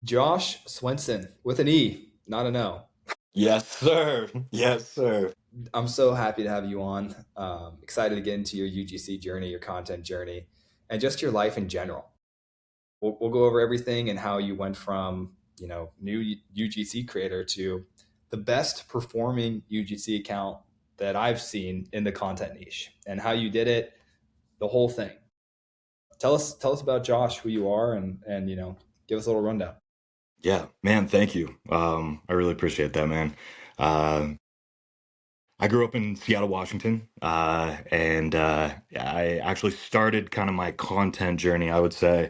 Josh Swensen with an E, not an O. Yes, sir. Yes, sir. I'm so happy to have you on. Excited to get into your UGC journey, your content journey, and just your life in general. We'll go over everything and how you went from new UGC creator to the best performing UGC account that I've seen in the content niche, and how you did it, the whole thing. Tell us about Josh, who you are, and give us a little rundown. Yeah, man, thank you. I really appreciate that, man. Uh, I grew up in Seattle, Washington, and I actually started kind of my content journey, I would say,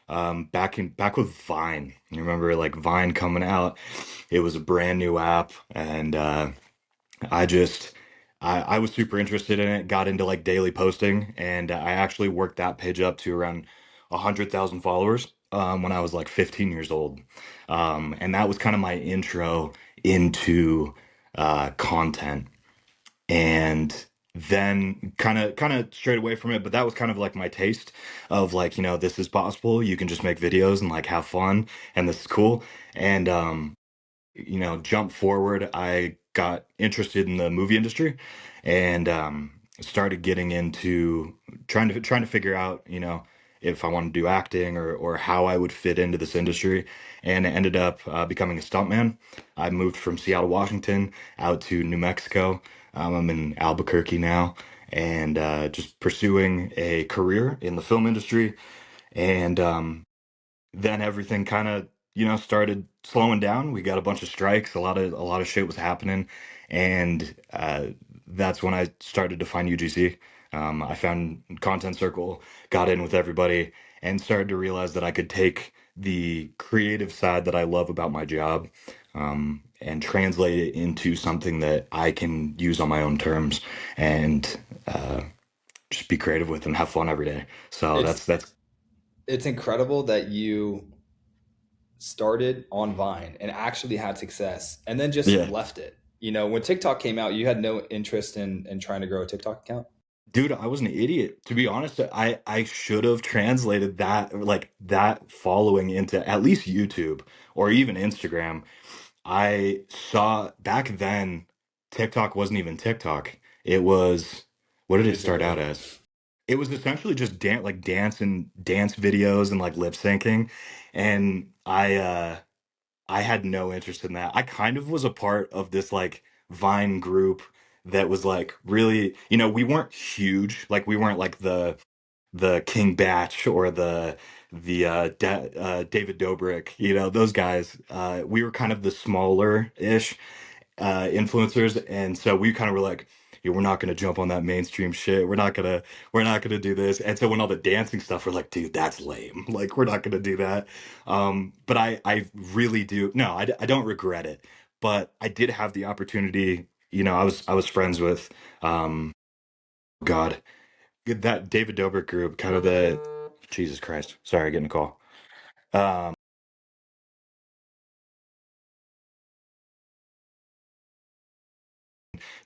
back with Vine. You remember like Vine coming out? It was a brand new app, and I just I was super interested in it, got into like daily posting, and I actually worked that page up to around 100,000 followers when I was like 15 years old. And that was kind of my intro into content. And then kind of straight away from it, but that was kind of like my taste of like, this is possible. You can just make videos and like have fun, and this is cool. And jump forward, I got interested in the movie industry and started getting into trying to figure out, if I want to do acting or how I would fit into this industry, and ended up becoming a stuntman. I moved from Seattle, Washington, out to New Mexico. I'm in Albuquerque now, and just pursuing a career in the film industry. And then everything kind of started slowing down. We got a bunch of strikes, a lot of shit was happening, and that's when I started to find UGC. I found Content Circle, got in with everybody, and started to realize that I could take the creative side that I love about my job, and translate it into something that I can use on my own terms, and just be creative with and have fun every day. So It's that's it's incredible that you started on Vine and actually had success and then just yeah. left it. When TikTok came out, you had no interest in trying to grow a TikTok account. Dude, I was an idiot. To be honest, I should have translated that like that following into at least YouTube or even Instagram. I saw back then TikTok wasn't even TikTok. It was, what did it start out Musical.ly. as? It was essentially just dance videos and like lip syncing. And I had no interest in that. I kind of was a part of this like Vine group that was like really, we weren't huge. Like we weren't like the King Batch or the David Dobrik, those guys. We were kind of the smaller ish influencers, and so we kind of were like, yeah, we're not gonna jump on that mainstream shit. We're not gonna do this. And so when all the dancing stuff, we're like, dude, that's lame. Like, we're not gonna do that. But I really do. No, I don't regret it. But I did have the opportunity. I was friends with, um, God, that David Dobrik group, kind of the Jesus Christ. Sorry, getting a call. Um,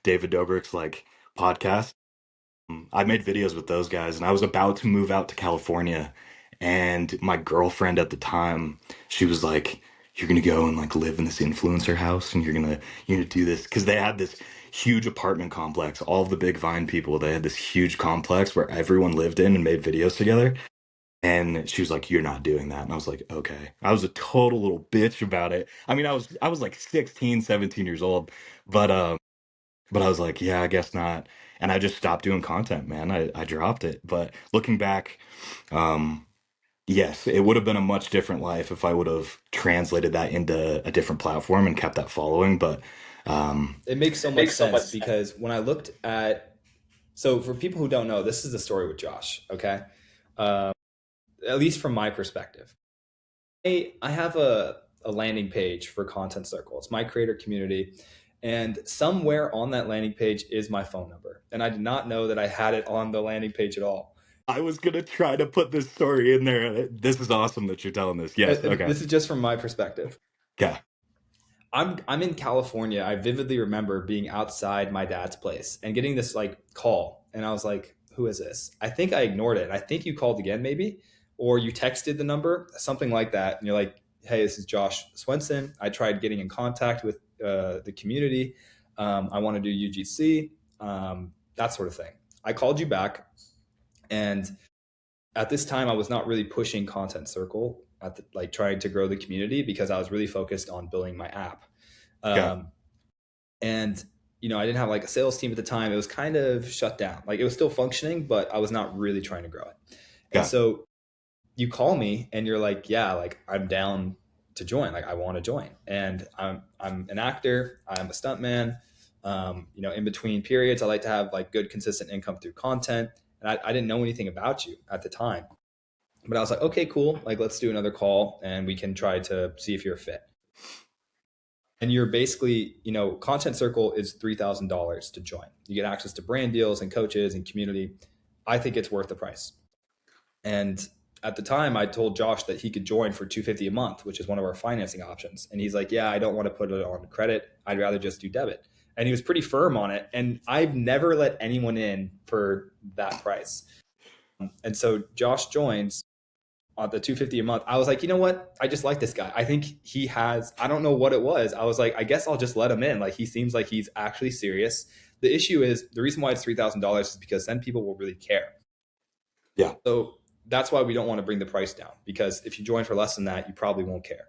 David Dobrik's like podcast. I made videos with those guys, and I was about to move out to California. And my girlfriend at the time, she was like, "You're gonna go and like live in this influencer house, and you're gonna do this," because they had this huge apartment complex. All of the big Vine people, they had this huge complex where everyone lived in and made videos together. And she was like, "You're not doing that." And I was like, "Okay." I was a total little bitch about it. I mean, I was like 16, 17 years old, but I was like, yeah, I guess not. And I just stopped doing content, man. I dropped it. But looking back, um, yes, it would have been a much different life if I would have translated that into a different platform and kept that following. But um, It makes so it much makes so sense much sense. because when I looked at, so for people who don't know, this is the story with Josh. Okay, um, at least from my perspective, I have a landing page for Content Circle. It's my creator community. And somewhere on that landing page is my phone number. And I did not know that I had it on the landing page at all. I was gonna try to put this story in there. This is awesome that you're telling this. Yes, okay. This is just from my perspective. Yeah. I'm in California. I vividly remember being outside my dad's place and getting this like call. And I was like, who is this? I think I ignored it. I think you called again, maybe, or you texted the number, something like that. And you're like, hey, this is Josh Swensen. I tried getting in contact with the community. I want to do UGC, that sort of thing. I called you back, and at this time, I was not really pushing Content Circle at the, like trying to grow the community because I was really focused on building my app. Okay. Um, and I didn't have like a sales team at the time. It was kind of shut down. Like it was still functioning, but I was not really trying to grow it. And Okay. so you call me and you're like, yeah, like I'm down to join. Like I want to join. And I'm an actor. I'm a stuntman. In between periods, I like to have like good consistent income through content. And I didn't know anything about you at the time, but I was like, okay, cool. Like let's do another call and we can try to see if you're a fit. And you're basically, Content Circle is $3,000 to join. You get access to brand deals and coaches and community. I think it's worth the price. And at the time, I told Josh that he could join for $250 a month, which is one of our financing options. And he's like, "Yeah, I don't want to put it on credit. I'd rather just do debit." And he was pretty firm on it. And I've never let anyone in for that price. And so Josh joins on the 250 a month. I was like, you know what? I just like this guy. I think he has, I don't know what it was. I was like, I guess I'll just let him in. Like he seems like he's actually serious. The issue is the reason why it's $3,000 is because then people will really care. Yeah. So that's why we don't want to bring the price down, because if you join for less than that, you probably won't care.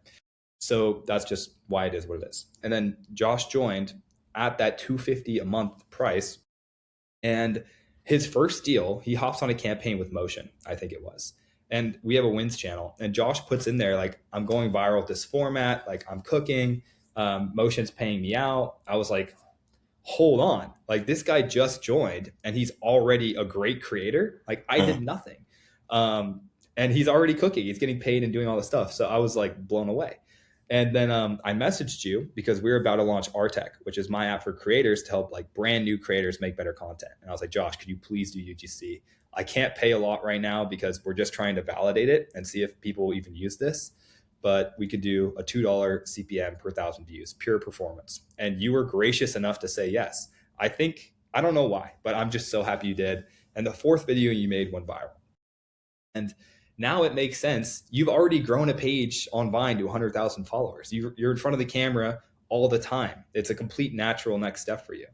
So that's just why it is what it is. And then Josh joined at that 250 a month price. And his first deal, he hops on a campaign with Motion, I think it was. And we have a wins channel. And Josh puts in there, like, I'm going viral with this format, like, I'm cooking, Motion's paying me out. I was like, hold on. Like, this guy just joined and he's already a great creator. Like, I Uh, did nothing. Um, and he's already cooking, he's getting paid and doing all this stuff. So I was like blown away. And then I messaged you because we were about to launch Artec, which is my app for creators to help like brand new creators make better content. And I was like, Josh, could you please do UGC? I can't pay a lot right now because we're just trying to validate it and see if people will even use this. But we could do a $2 CPM per thousand views, pure performance. And you were gracious enough to say yes. I don't know why, but I'm just so happy you did. And the fourth video you made went viral. And now it makes sense. You've already grown a page on Vine to 100,000 followers. You're in front of the camera all the time. It's a complete natural next step for you.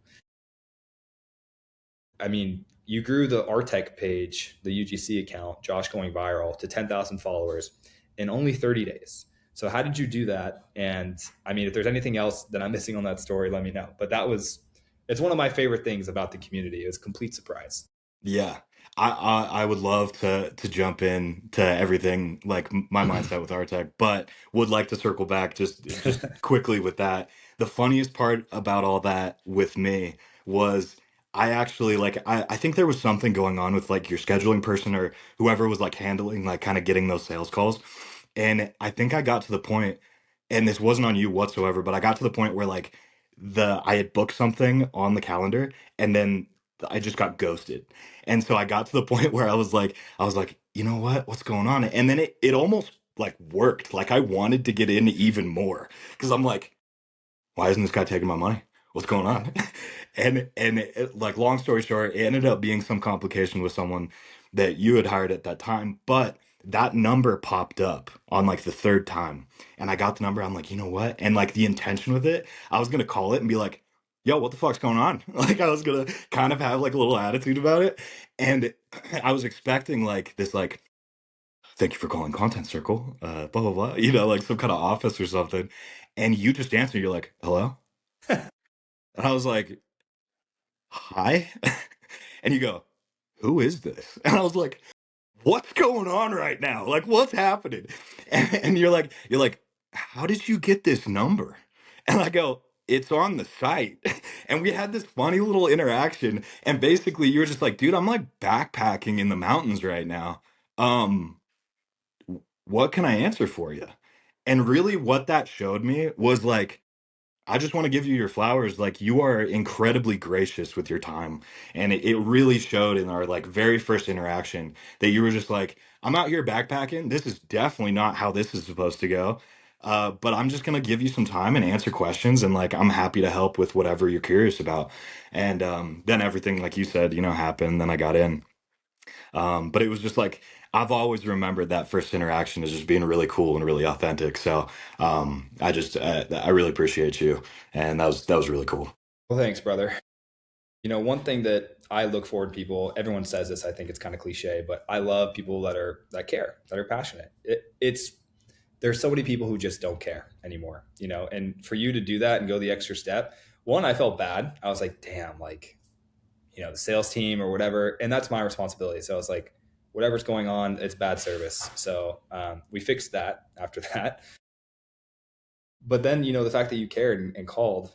I mean, you grew the Artec page, the UGC account, Josh going viral, to 10,000 followers in only 30 days. So how did you do that? And I mean, if there's anything else that I'm missing on that story, let me know. But it's one of my favorite things about the community. It was a complete surprise. yeah. I would love to jump in to everything like my mindset with Artec, but would like to circle back just quickly with that. The funniest part about all that with me was I actually like I think there was something going on with like your scheduling person or whoever was like handling like kind of getting those sales calls. And I think I got to the point, and this wasn't on you whatsoever, but I got to the point where like I had booked something on the calendar and then I just got ghosted. And so I got to the point where I was like, you know what? What's going on? And then it almost like worked. Like I wanted to get in even more because I'm like, why isn't this guy taking my money? What's going on? Like long story short, it ended up being some complication with someone that you had hired at that time, but that number popped up on like the third time, and I got the number. I'm like, you know what? And like the intention with it, I was gonna call it and be like, yo, what the fuck's going on? Like I was gonna kind of have like a little attitude about it, and I was expecting like this like thank you for calling Content Circle, blah blah blah, like some kind of office or something, and you just answer, you're like, hello, and I was like, hi, and you go, who is this? And I was like, what's going on right now? Like, what's happening? And you're like, how did you get this number? And I go, it's on the site. And we had this funny little interaction, and basically you're just like, dude, I'm like backpacking in the mountains right now. Um, what can I answer for you? And really, what that showed me was like, I just want to give you your flowers. Like, you are incredibly gracious with your time. And it really showed in our like very first interaction that you were just like, I'm out here backpacking. This is definitely not how this is supposed to go. But I'm just going to give you some time and answer questions. And like, I'm happy to help with whatever you're curious about. And then everything, like you said, happened. Then I got in. But it was just like I've always remembered that first interaction as just being really cool and really authentic. So I really appreciate you, and that was really cool. Well, thanks, brother. One thing that I look for in people, everyone says this, I think it's kind of cliche, but I love people that care, that are passionate. It's there's so many people who just don't care anymore, and for you to do that and go the extra step, one, I felt bad. I was like, damn, like, the sales team or whatever, and that's my responsibility. So I was like, whatever's going on, it's bad service. So we fixed that after that. But then, the fact that you cared and called,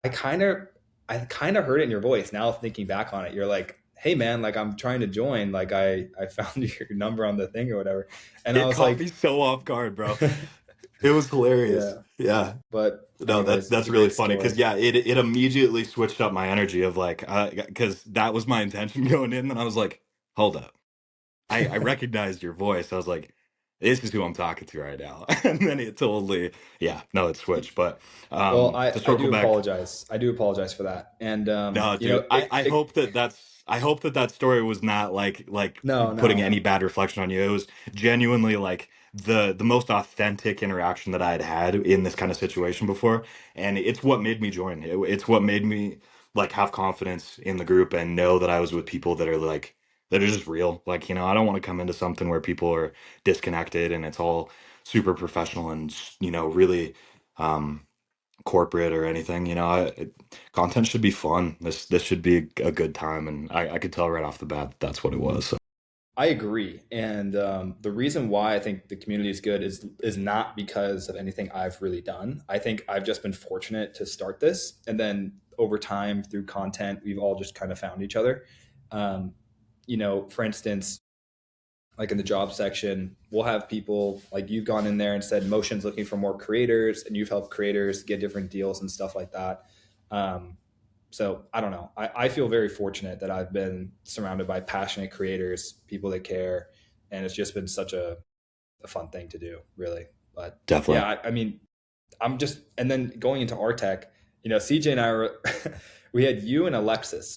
I kind of I kind of heard it in your voice. Now thinking back on it, you're like, "Hey man, like I'm trying to join. Like I found your number on the thing or whatever." And I It was caught me like, so off guard, bro. It was hilarious. yeah. Yeah. But No, anyways, it's that's a really great funny because story. yeah, it immediately switched up my energy of like because that was my intention going in, and I was like, hold up. I recognized your voice. I was like, this is who I'm talking to right now. And then it totally, yeah, no, it switched. But Well, to I circle do back, apologize. I do apologize for that. And no, dude, I hope that I hope that that story was not like no, putting no. any bad reflection on you. It was genuinely like the most authentic interaction that I had had in this kind of situation before, and it's what made me join. It's what made me like have confidence in the group and know that I was with people that are like that are just real. Like, I don't want to come into something where people are disconnected and it's all super professional and really um corporate or anything. Content should be fun. This should be a good time, and I could tell right off the bat that's what it was. So I agree, and the reason why I think the community is good is not because of anything I've really done. I think I've just been fortunate to start this, and then over time through content, we've all just kind of found each other. Um, for instance, like in the job section, we'll have people like you've gone in there and said Motion's looking for more creators, and you've helped creators get different deals and stuff like that. Um, so I don't know. I feel very fortunate that I've been surrounded by passionate creators, people that care, and it's just been such a fun thing to do, really. But yeah, definitely. I mean, I'm just and then going into our tech, CJ and I were we had you and Alexis,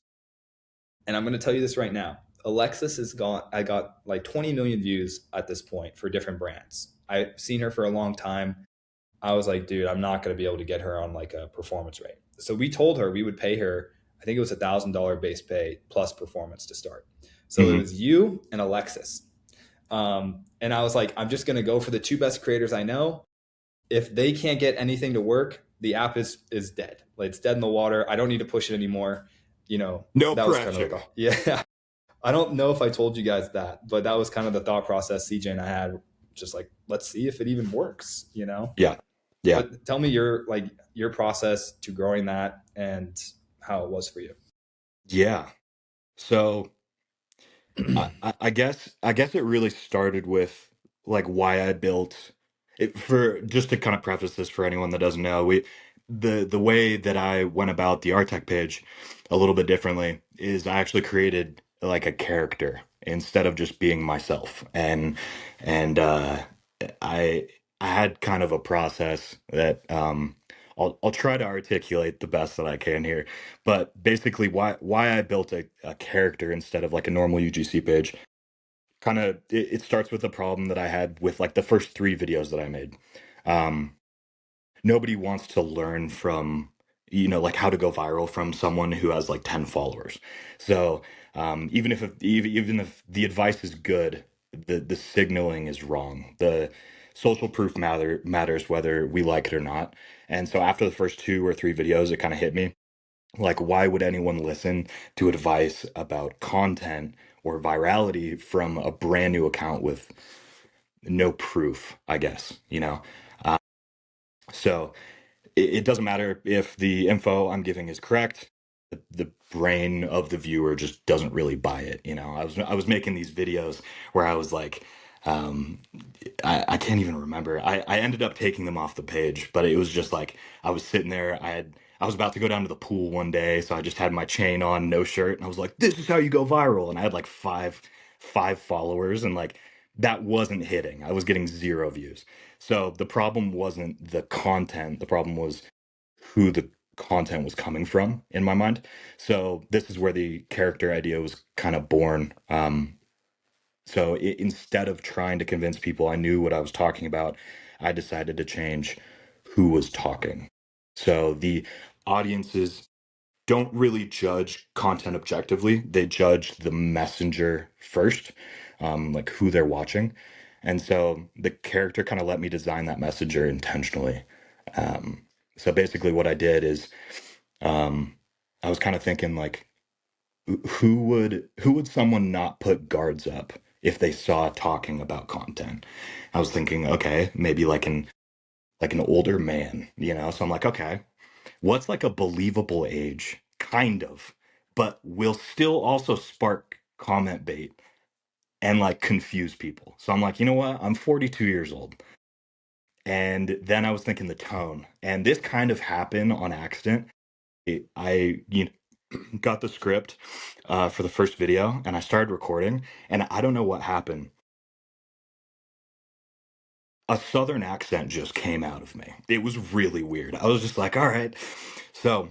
and I'm going to tell you this right now. Alexis has gone. I got like 20 million views at this point for different brands. I've seen her for a long time. I was like, dude, I'm not going to be able to get her on like a performance rate. So we told her we would pay her. I think it was $1,000 base pay plus performance to start. So it Hmm. was you and Alexis. And I was like, I'm just going to go for the two best creators I know. If they can't get anything to work, the app is dead. Like it's dead in the water. I don't need to push it anymore. No That was kind of the pressure. thought. Yeah. I don't know if I told you guys that, but that was kind of the thought process CJ and I had. Just like, let's see if it even works. Yeah, yeah, But tell me your process to growing that and how it was for you. yeah. So I guess it really started with like why I built it. For just to kind of preface this for anyone that doesn't know, the way that I went about the Artec page a little bit differently is I actually created like a character instead of just being myself, and I I had kind of a process that I'll try to articulate the best that I can here. But basically, why I built a character instead of like a normal UGC page, kind of it starts with a problem that I had with like the first three videos that I made. Um, Nobody wants to learn from like how to go viral from someone who has like 10 followers. So even if the advice is good, the signaling is wrong. The social proof matters whether we like it or not. And so after the first two or three videos, it kind of hit me like, why would anyone listen to advice about content or virality from a brand new account with no proof, I guess. So it doesn't matter if the info I'm giving is correct. The brain of the viewer just doesn't really buy it. I was making these videos where I was like, um, I can't even remember. I ended up taking them off the page, but it was just like I was sitting there. I was about to go down to the pool one day, so I just had my chain on, no shirt, and I was like, "This is how you go viral." And I had like five followers, and like that wasn't hitting. I was getting zero views. So the problem wasn't the content. The problem was who the content was coming from in my mind. So this is where the character idea was kind of born. So instead of trying to convince people I knew what I was talking about, I decided to change who was talking. So the audiences don't really judge content objectively. They judge the messenger first, like who they're watching. And so the character kind of let me design that messenger intentionally. Um, so basically, what I did is I was kind of thinking like, who would someone not put guards up if they saw talking about content? I was thinking, okay, maybe like an older man, you know? So I'm like, okay, what's like a believable age? Kind of, but will still also spark comment bait and like confuse people. So I'm like, you know what? I'm 42 years old. And then I was thinking the tone, and this kind of happened on accident. Got the script for the first video, and I started recording, and I don't know what happened. A southern accent just came out of me. It was really weird. I was just like, all right, so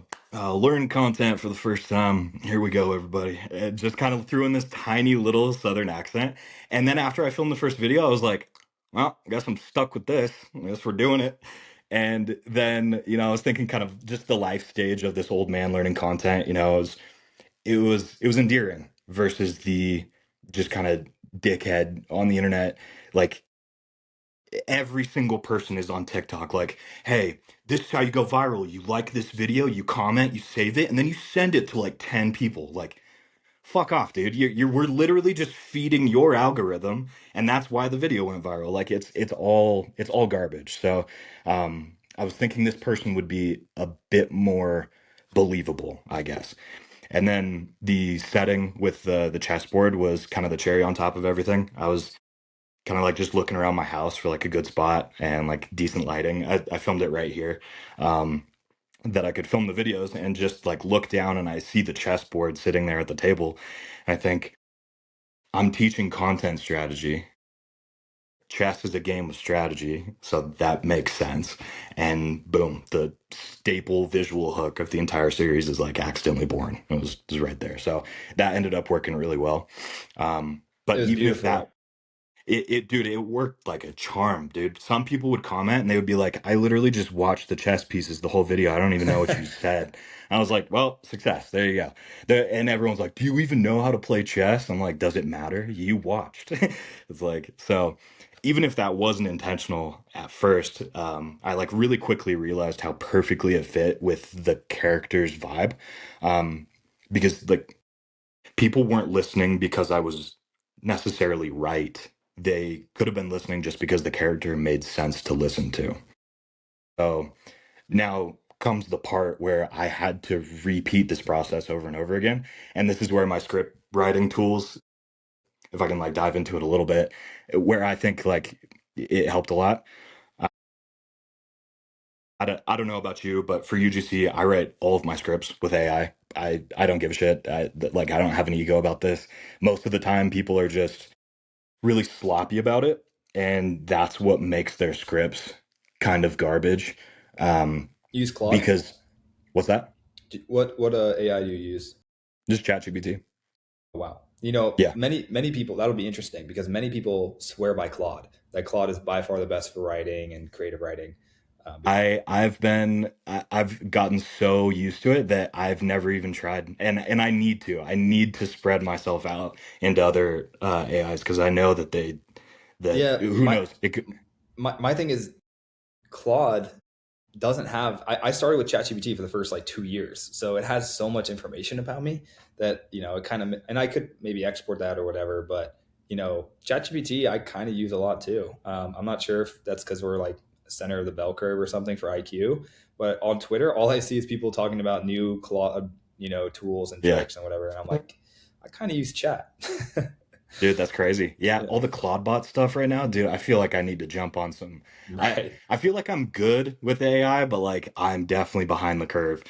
learn content for the first time. Here we go, everybody. It just kind of threw in this tiny little southern accent. And then after I filmed the first video, I was like, well, I guess I'm stuck with this. I guess we're doing it. And then, I was thinking kind of just the life stage of this old man learning content. It was endearing versus the just kind of dickhead on the internet. Like every single person is on TikTok like, hey, this is how you go viral. You like this video, you comment, you save it, and then you send it to like 10 people. Like, fuck off, dude. We're literally just feeding your algorithm, and that's why the video went viral. Like it's all garbage. So I was thinking this person would be a bit more believable, I guess. And then the setting with the chessboard was kind of the cherry on top of everything. I was kind of like just looking around my house for like a good spot and like decent lighting. I filmed it right here. That I could film the videos and just like look down and I see the chessboard sitting there at the table. I think I'm teaching content strategy. Chess is a game of strategy, so that makes sense. And boom, the staple visual hook of the entire series is like accidentally born. It was right there. So that ended up working really well. It But was even if that beautiful. dude, it worked like a charm, dude. Some people would comment and they would be like, I literally just watched the chess pieces the whole video. I don't even know what you said. I was like, well, success. There you go. And everyone's like, do you even know how to play chess? I'm like, does it matter? You watched. It's like, so even if that wasn't intentional at first, I like really quickly realized how perfectly it fit with the character's vibe. Um, because like people weren't listening because I was necessarily right. They could have been listening just because the character made sense to listen to. So now comes the part where I had to repeat this process over and over again. And this is where my script writing tools, if I can like dive into it a little bit, where I think like it helped a lot. I don't know about you, but for UGC, I write all of my scripts with AI. I don't give a shit. Like I don't have an ego about this. Most of the time, people are just really sloppy about it, and that's what makes their scripts kind of garbage. Um, Use Claude. because what's that? What AI do you use? Just ChatGPT. Wow. Yeah, Many people, that'll be interesting because many people swear by Claude. That Claude is by far the best for writing and creative writing. Um, I've gotten so used to it that I've never even tried, and I need to. I need to spread myself out into other AIs because I know that yeah, who knows it could. my thing is Claude doesn't have. I started with ChatGPT for the first like 2 years, so it has so much information about me that it kind of, and I could maybe export that or whatever. But ChatGPT I kind of use a lot too. I'm not sure if that's because we're like center of the bell curve or something for IQ, but on Twitter, all I see is people talking about new Claude, tools and Yeah. tricks and whatever, and I'm like, I kind of use Chat. Dude, that's crazy. Yeah, Yeah, all the Claudebot stuff right now, dude, I feel like I need to jump on some. I right. I feel like I'm good with AI, but like I'm definitely behind the curve.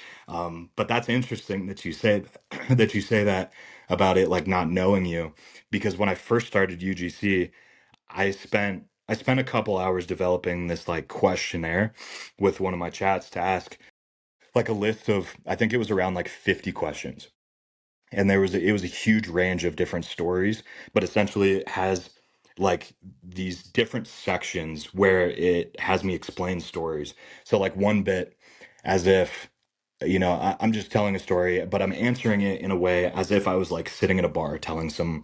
But that's interesting that you say that you say that about it like not knowing you, because when I first started UGC, I spent a couple hours developing this like questionnaire with one of my chats to ask like a list of I think it was around like 50 questions. and it was a huge range of different stories, but essentially it has like these different sections where it has me explain stories. So like one bit as if I'm just telling a story, but I'm answering it in a way as if I was like sitting at a bar telling some,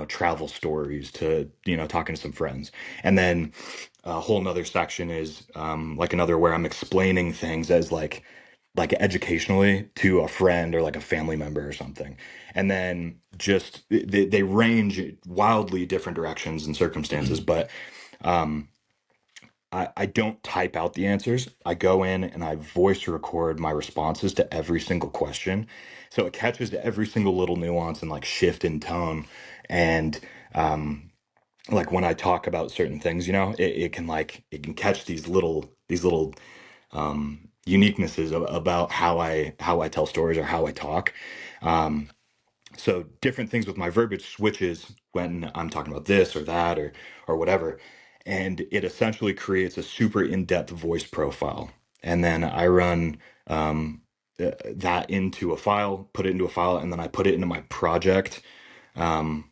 travel stories to, talking to some friends. And then a whole nother section is like another where I'm explaining things as like educationally to a friend or like a family member or something. And then just they range wildly different directions and circumstances, but um I don't type out the answers. I go in and I voice record my responses to every single question. So it catches every single little nuance and like shift in tone. And like when I talk about certain things, it can catch these little uniquenesses about how I tell stories or how I talk. Um, so different things with my verbiage switches when I'm talking about this or that or whatever, and it essentially creates a super in-depth voice profile. And then I run that into a file, put it into a file, and then I put it into um,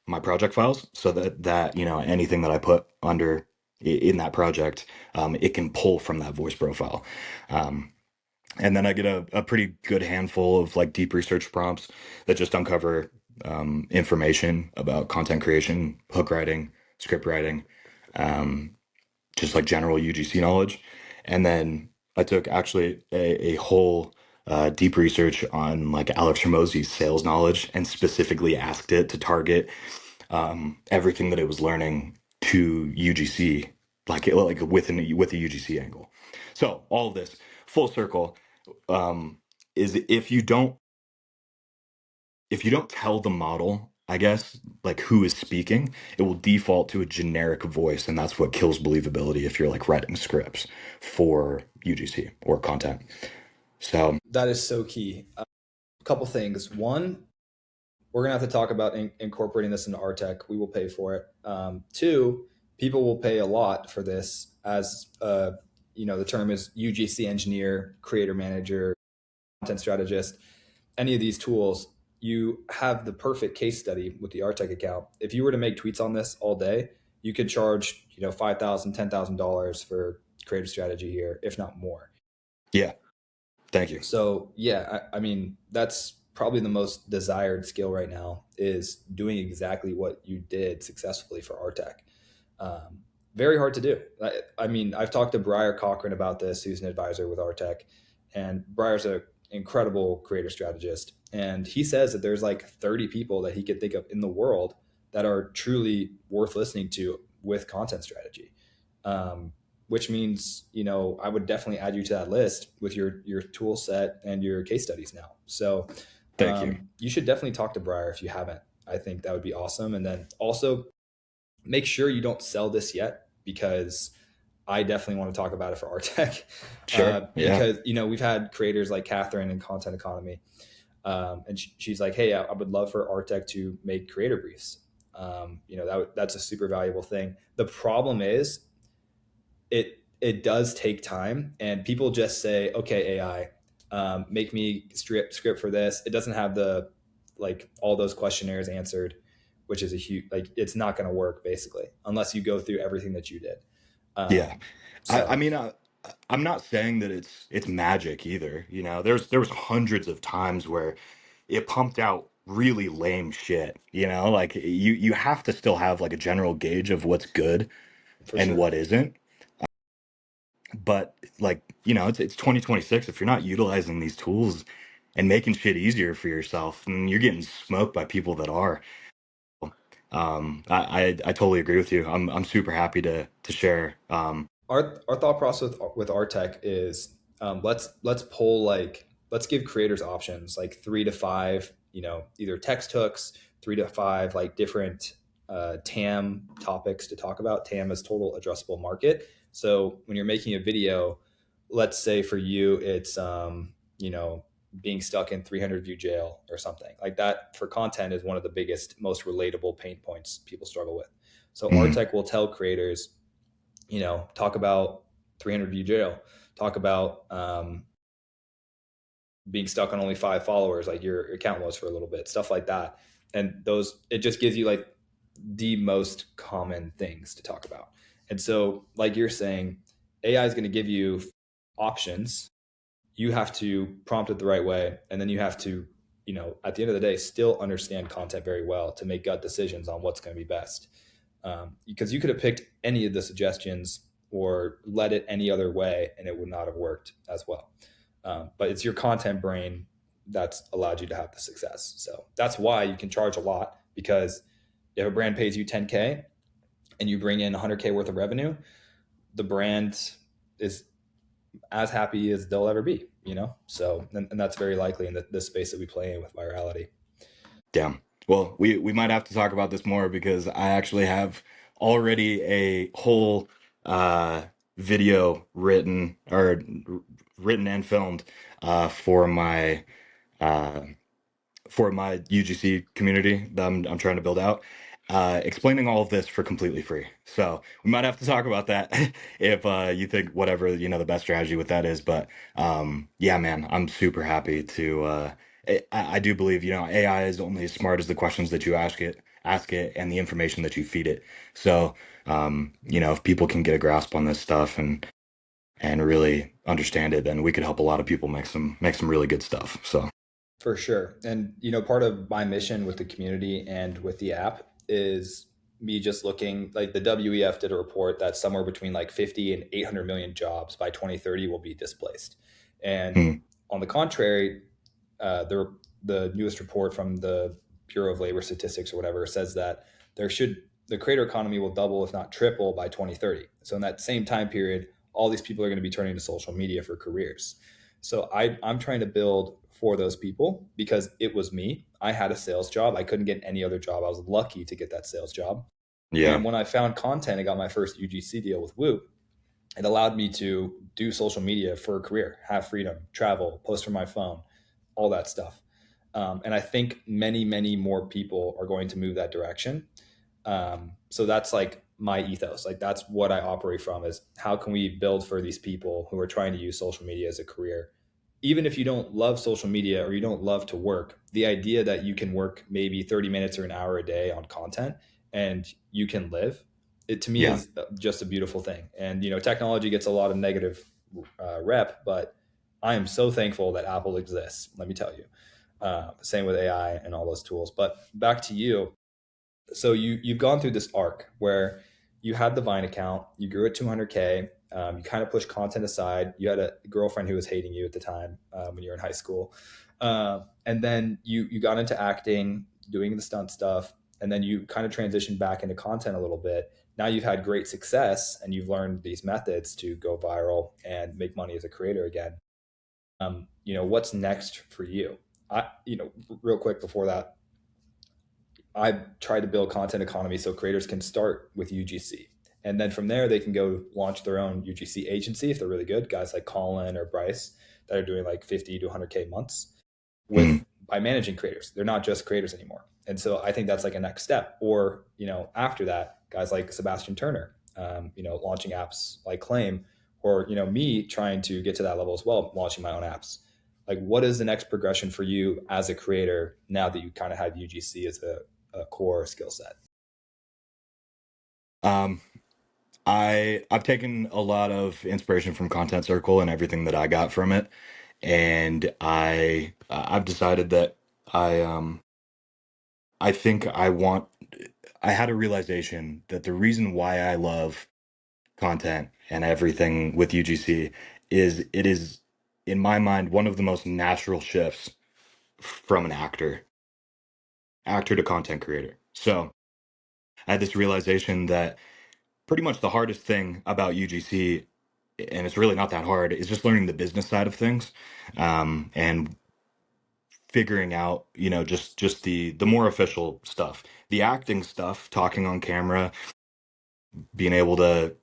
my project files, so that anything that I put under in that project, it can pull from that voice profile. Um, and then I get a pretty good handful of like deep research prompts that just uncover information about content creation, hook writing, script writing, um, just like general UGC knowledge. And then I took actually a whole deep research on like Alex Hormozy's sales knowledge and specifically asked it to target everything that it was learning to UGC, like with a UGC angle. So all of this full circle is if you don't tell the model, I guess, like who is speaking, it will default to a generic voice, and that's what kills believability if you're like writing scripts for UGC or content. So That is so key. A couple things. One, we're gonna have to talk about incorporating this into our tech. We will pay for it. Two, people will pay a lot for this, as the term is UGC engineer, creator manager, content strategist. Any of these tools, you have the perfect case study with the Artec account. If you were to make tweets on this all day, you could charge $5,000, $10,000 for creative strategy here, if not more. yeah, thank you. So yeah, I mean that's probably the most desired skill right now is doing exactly what you did successfully for Artec. Um, Very hard to do. I mean, I've talked to Briar Cochran about this, who's an advisor with Artec, and Briar's an incredible creator strategist, and he says that there's like 30 people that he could think of in the world that are truly worth listening to with content strategy. Um, which means I would definitely add you to that list with your tool set and your case studies now. So Thank you. you should definitely talk to Briar if you haven't. I think that would be awesome. And then also make sure you don't sell this yet, because I definitely want to talk about it for Artec. Sure. Yeah. Because we've had creators like Catherine in Content Economy, and she's like, "Hey, I would love for Artec to make creator briefs." That's a super valuable thing. The problem is it does take time, and people just say, "Okay, AI, make me script for this." It doesn't have the like all those questionnaires answered, which is a huge like it's not going to work basically unless you go through everything that you did. Yeah. Um, I so mean, I'm not saying that it's there either. There was hundreds of times where it pumped out really lame shit. Like you have to still have like a general gauge of what's good for and sure. what isn't. But like it's 2026. If you're not utilizing these tools and making shit easier for yourself, and you're getting smoked by people that are. I totally agree with you. I'm super happy to share. Our thought process with our tech is let's pull like let's give creators options like 3 to 5 either text hooks, 3 to 5 like different TAM topics to talk about. TAM is total addressable market. So when you're making a video, let's say for you it's being stuck in 300 view jail or something like that. For content is one of the biggest, most relatable pain points people struggle with. So our Mhm. tech will tell creators, talk about 300 view jail, talk about being stuck on only 5 followers, like your account was for a little bit, stuff like that. And those, it just gives you like the most common things to talk about. And so, like you're saying, AI is going to give you options. You have to prompt it the right way, and then you have to, at the end of the day, still understand content very well to make gut decisions on what's going to be best. Because you could have picked any of the suggestions or led it any other way, and it would not have worked as well. But it's your content brain that's allowed you to have the success. So that's why you can charge a lot, because if a brand pays you 10K and you bring in 100K worth of revenue, the brand is as happy as they'll ever be. So, and that's very likely in the space that we play in with virality. Damn. Well, we might have to talk about this more because I actually have already a whole uh video written and filmed for uh my UGC community that I'm trying to build out, explaining all of this for completely free. So we might have to talk about that if you think whatever the best strategy with that is. But yeah, man, I'm super happy to. I do believe AI is only as smart as the questions that you ask it, and the information that you feed it. So if people can get a grasp on this stuff and really understand it, then we could help a lot of people make some really good stuff. So. For sure. And, part of my mission with the community and with the app is me just looking, like the WEF did a report that somewhere between like 50 and 800 million jobs by 2030 will be displaced. And Hmm. on the contrary, the newest report from the Bureau of Labor Statistics or whatever says that the creator economy will double, if not triple, by 2030. So in that same time period, all these people are going to be turning to social media for careers. So I'm trying to build for those people because it was me. I had a sales job. I couldn't get any other job. I was lucky to get that sales job. Yeah. And when I found content and got my first UGC deal with Whoop, it allowed me to do social media for a career, have freedom, travel, post from my phone, all that stuff. And I think many, many more people are going to move that direction. So that's like my ethos. Like that's what I operate from, is how can we build for these people who are trying to use social media as a career. Even if you don't love social media or you don't love to work, the idea that you can work maybe 30 minutes or an hour a day on content and you can live, it to me Yeah. is just a beautiful thing. And technology gets a lot of negative rep, but I am so thankful that Apple exists. Let me tell you. Same with AI and all those tools. But back to you. So you've gone through this arc where you had the Vine account, you grew at 200K, you kind of pushed content aside. You had a girlfriend who was hating you at the time when you were in high school, and then you got into acting, doing the stunt stuff, and then you kind of transitioned back into content a little bit. Now you've had great success and you've learned these methods to go viral and make money as a creator again. What's next for you? Real quick before that, I try to build content economy so creators can start with UGC. And then from there, they can go launch their own UGC agency if they're really good. Guys like Colin or Bryce that are doing like 50 to 100K months Hmm. with by managing creators. They're not just creators anymore. And so I think that's like a next step. Or, after that, guys like Sebastian Turner, launching apps like Claim, or, me trying to get to that level as well, launching my own apps. Like, what is the next progression for you as a creator now that you kind of have UGC as a core skill set? Um, I've taken a lot of inspiration from Content Circle and everything that I got from it, and I've decided that I think I had a realization that the reason why I love content and everything with UGC is it is in my mind one of the most natural shifts from an actor to content creator. So I had this realization that pretty much the hardest thing about UGC, and it's really not that hard, is just learning the business side of things, and figuring out, just the more official stuff, the acting stuff, talking on camera, being able to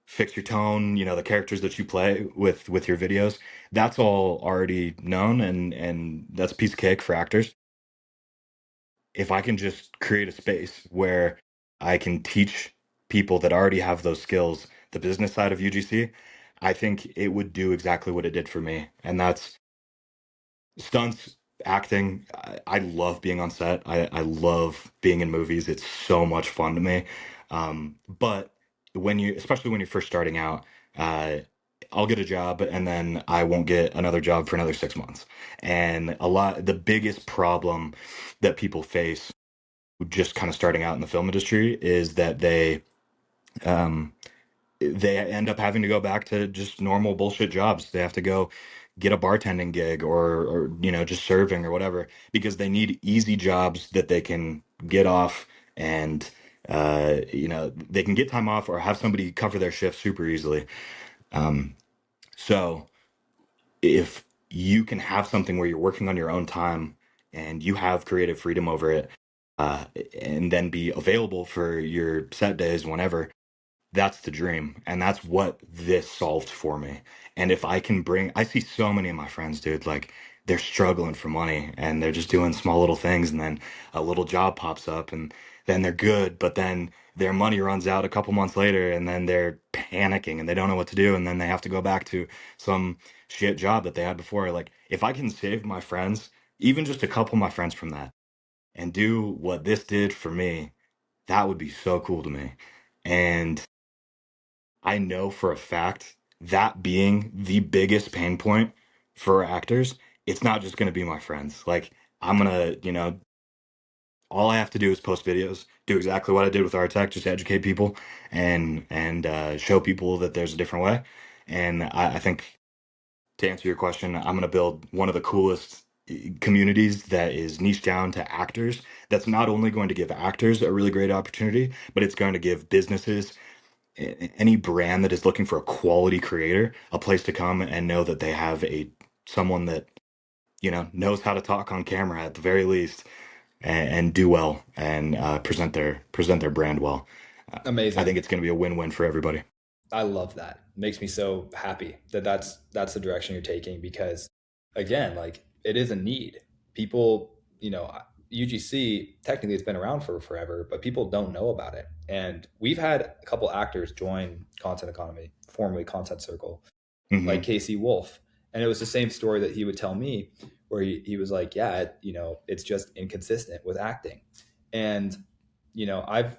fix your tone, the characters that you play with your videos. That's all already known, and that's a piece of cake for actors. If I can just create a space where I can teach people that already have those skills the business side of UGC, I think it would do exactly what it did for me. And Stunts, acting. I love being on set. I love being in movies. It's so much fun to me. But especially when you're first starting out, uh, I'll get a job and then I won't get another job for another 6 months. And the biggest problem that people face just kind of starting out in the film industry is that um, they end up having to go back to just normal bullshit jobs. They have to go get a bartending gig or just serving or whatever because they need easy jobs that they can get off and they can get time off or have somebody cover their shift super easily. Um, so if you can have something where you're working on your own time and you have creative freedom over it, uh, and then be available for your set days whenever, that's the dream. And that's what this solved for me. And if I can I see so many of my friends, dude, like they're struggling for money and they're just doing small little things. And then a little job pops up and then they're good. But then their money runs out a couple months later and then they're panicking and they don't know what to do. And then they have to go back to some shit job that they had before. Like if I can save my friends, even just a couple of my friends from that and do what this did for me, that would be so cool to me. And I know for a fact that being the biggest pain point for actors, it's not just going to be my friends. Like, I'm going to, all I have to do is post videos, do exactly what I did with our tech, just educate people and show people that there's a different way. And I think to answer your question, I'm going to build one of the coolest communities that is niche down to actors. That's not only going to give actors a really great opportunity, but it's going to give businesses, any brand that is looking for a quality creator, a place to come and know that they have a someone that knows how to talk on camera at the very least and do well and present their brand well. Uh, I Amazing. think it's going to be a win-win for everybody. I love that. It makes me so happy that that's the direction you're taking because again, like it is a need. People, UGC technically it's been around for forever, but people don't know about it. And we've had a couple actors join Content Economy, formerly Content Circle, like Hmm. Casey Wolf. And it was the same story that he would tell me where he was like, yeah, it's just inconsistent with acting. And, I've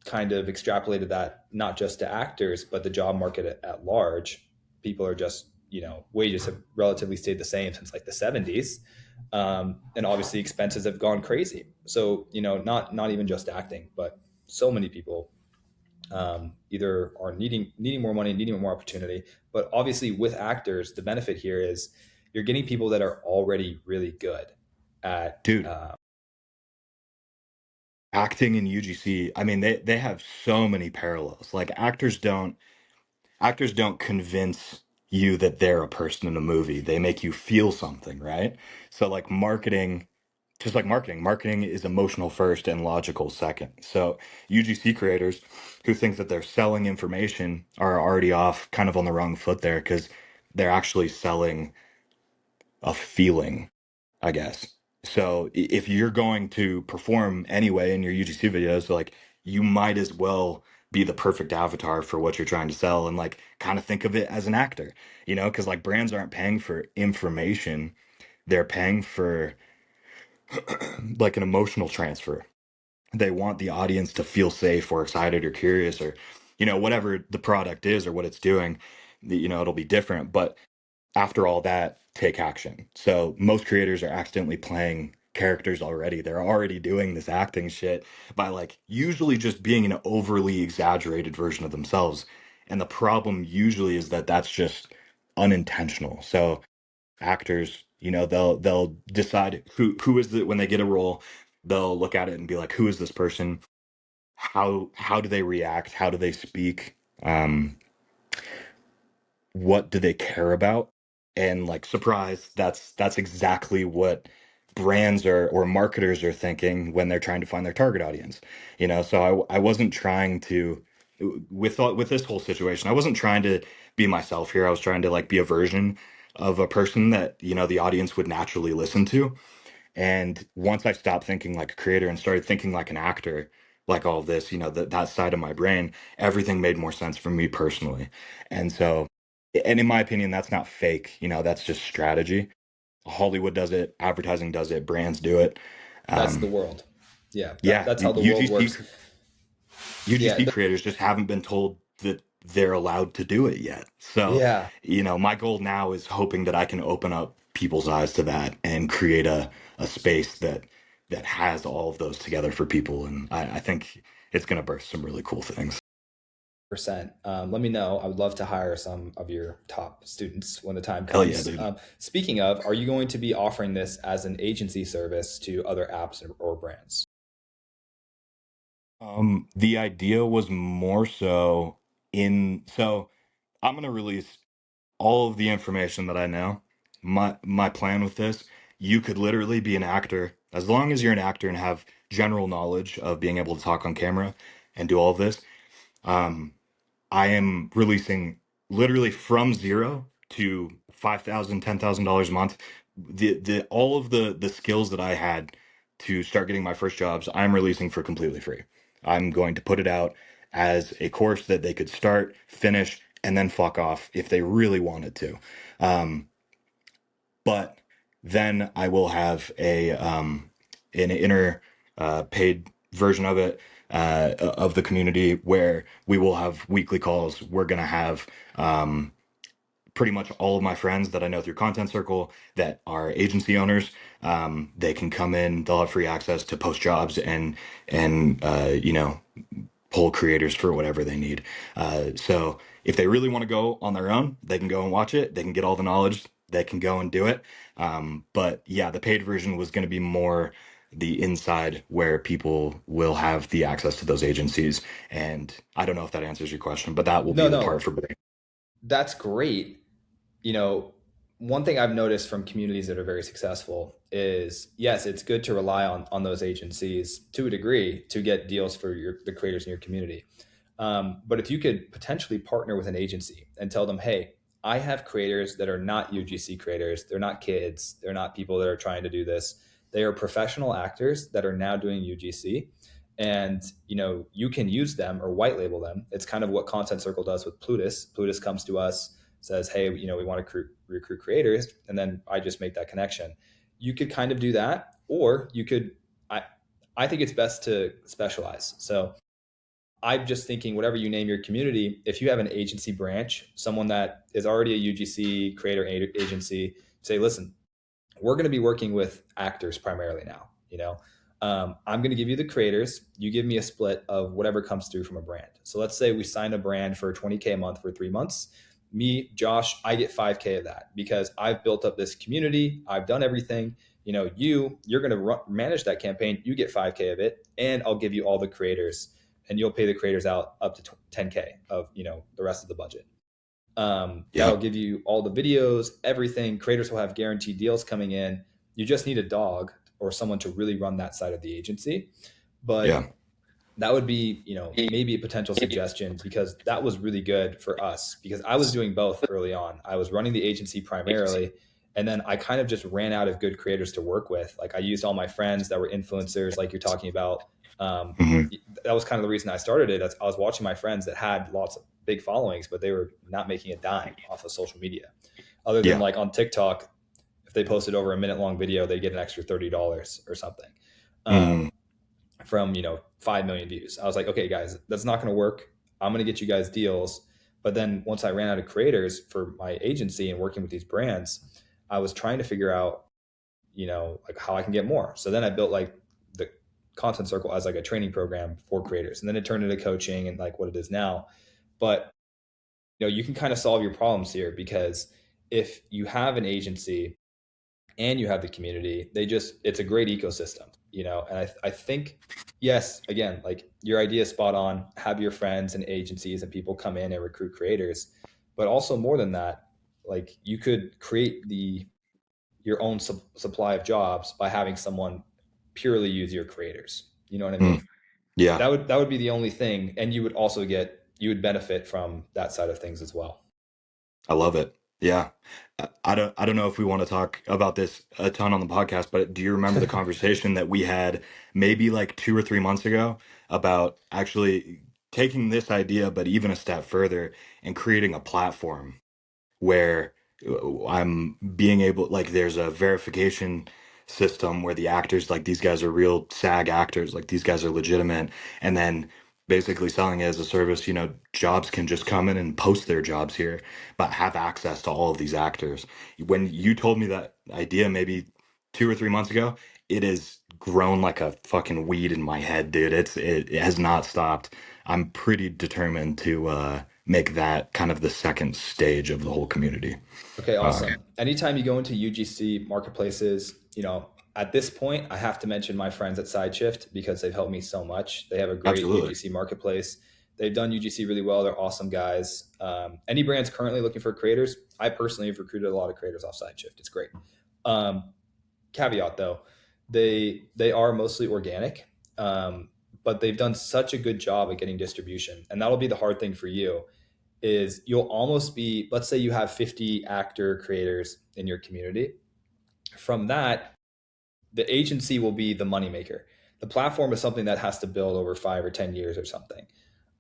kind of extrapolated that not just to actors, but the job market at large. People are just, wages have relatively stayed the same since like the 70s. And obviously expenses have gone crazy. So, not even just acting, but so many people either are needing more money, needing more opportunity. But obviously, with actors, the benefit here is you're getting people that are already really good at. Dude, acting in UGC, I mean, they have so many parallels. Like actors don't convince you that they're a person in a movie. They make you feel something, right? So like marketing, just like marketing is emotional first and logical second. So UGC creators who think that they're selling information are already off kind of on the wrong foot there because they're actually selling a feeling, I guess. So if you're going to perform anyway in your UGC videos, like you might as well be the perfect avatar for what you're trying to sell and like kind of think of it as an actor, because like brands aren't paying for information, they're paying for like an emotional transfer. They want the audience to feel safe or excited or curious or whatever the product is or what it's doing, it'll be different, but after all that, take action. So most creators are accidentally playing characters already. They're already doing this acting shit by like usually just being an overly exaggerated version of themselves. And the problem usually is that that's just unintentional. So actors, they'll decide who is it when they get a role, they'll look at it and be like, who is this person? How do they react? How do they speak? What do they care about? And like surprise, that's exactly what brands or marketers are thinking when they're trying to find their target audience. So I wasn't trying to, with this whole situation, I wasn't trying to be myself here. I was trying to like be a version of a person that the audience would naturally listen to. And once I stopped thinking like a creator and started thinking like an actor, like all of this, that side of my brain, everything made more sense for me personally. And so, and in my opinion, that's not fake, that's just strategy. Hollywood does it, advertising does it, brands do it. That's the Um, world. Yeah, yeah, that's how the world UGC works. Yeah, UGC creators just haven't been told that they're allowed to do it yet. So, yeah, my goal now is hoping that I can open up people's eyes to that and create a space that has all of those together for people. And I think it's going to birth some really cool things. percent. Let me know. I would love to hire some of your top students when the time Hell yeah, comes. dude. Speaking of, are you going to be offering this as an agency service to other apps or brands? The idea was more so so I'm going to release all of the information that I know. My plan with this, you could literally be an actor as long as you're an actor and have general knowledge of being able to talk on camera and do all of this. Um, I am releasing literally from zero to $5,000, $10,000 a month. The all of the skills that I had to start getting my first jobs, I'm releasing for completely free. I'm going to put it out as a course that they could start, finish, and then fuck off if they really wanted to. Um, but then I will have an inner paid version of it of the community where we will have weekly calls. We're gonna have pretty much all of my friends that I know through Content Circle that are agency owners. They can come in. They'll have free access to post jobs and pull creators for whatever they need. So if they really want to go on their own, they can go and watch it. They can get all the knowledge. They can go and do it. But yeah, the paid version was going to be more the inside where people will have the access to those agencies. And I don't know if that answers your question, but that will be No, the part no, for Brain. that's great. You know, one thing I've noticed from communities that are very successful is yes, it's good to rely on those agencies to a degree to get deals for the creators in your community. But if you could potentially partner with an agency and tell them, hey, I have creators that are not UGC creators. They're not kids. They're not people that are trying to do this. They are professional actors that are now doing UGC. And you can use them or white label them. It's kind of what Content Circle does with Plutus. Plutus comes to us, says, hey, we want to recruit creators. And then I just make that connection. You could kind of do that, or you could, I, I think it's best to specialize. So I'm just thinking, whatever you name your community, if you have an agency branch, someone that is already a UGC creator agency, say, listen, we're going to be working with actors primarily now. I'm going to give you the creators. You give me a split of whatever comes through from a brand. So let's say we sign a brand for 20K a month for 3 months. Me, Josh, I get 5K of that because I've built up this community. I've done everything. You're going to manage that campaign. You get 5K of it, and I'll give you all the creators, and you'll pay the creators out up to 10K of the rest of the budget. Yeah. That'll give you all the videos, everything. Creators will have guaranteed deals coming in. You just need a dog or someone to really run that side of the agency. But Yeah. that would be, maybe a potential suggestion, because that was really good for us because I was doing both early on. I was running the agency primarily, and then I kind of just ran out of good creators to work with. Like I used all my friends that were influencers, like you're talking about. Um, Hmm. that was kind of the reason I started it. I was watching my friends that had lots of big followings, but they were not making a dime off of social media, other than Yeah. like on TikTok. If they posted over a minute long video, they get an extra $30 or something. Hmm. Um, from 5 million views. I was like, okay, guys, that's not going to work. I'm going to get you guys deals. But then once I ran out of creators for my agency and working with these brands, I was trying to figure out, like how I can get more. So then I built like the Content Circle as like a training program for creators, and then it turned into coaching and like what it is now. But you can kind of solve your problems here, because if you have an agency and you have the community, it's a great ecosystem. And I think, yes, again, like your idea is spot on. Have your friends and agencies and people come in and recruit creators, but also more than that, like you could create your own supply of jobs by having someone purely use your creators. You know what I Hmm. mean? Yeah. That would be the only thing, and you would benefit from that side of things as well. I love it. Yeah. I don't know if we want to talk about this a ton on the podcast, but do you remember the conversation that we had maybe like 2 or 3 months ago about actually taking this idea, but even a step further and creating a platform where I'm being able, like, there's a verification system where the actors, like, these guys are real SAG actors, like, these guys are legitimate. And then basically selling it as a service, jobs can just come in and post their jobs here, but have access to all of these actors. When you told me that idea maybe 2 or 3 months ago, it has grown like a fucking weed in my head, dude. It has not stopped. I'm pretty determined to make that kind of the second stage of the whole community. Okay, Uh, awesome. Anytime you go into UGC marketplaces, at this point, I have to mention my friends at SideShift because they've helped me so much. They have a great Absolutely. UGC marketplace. They've done UGC really well. They're awesome guys. Any brands currently looking for creators? I personally have recruited a lot of creators off SideShift. It's great. Um, Caveat though, they are mostly organic, but they've done such a good job at getting distribution, and that'll be the hard thing for you is you'll almost be, let's say you have 50 actor creators in your community. From that, the agency will be the moneymaker. The platform is something that has to build over 5 or 10 years or something,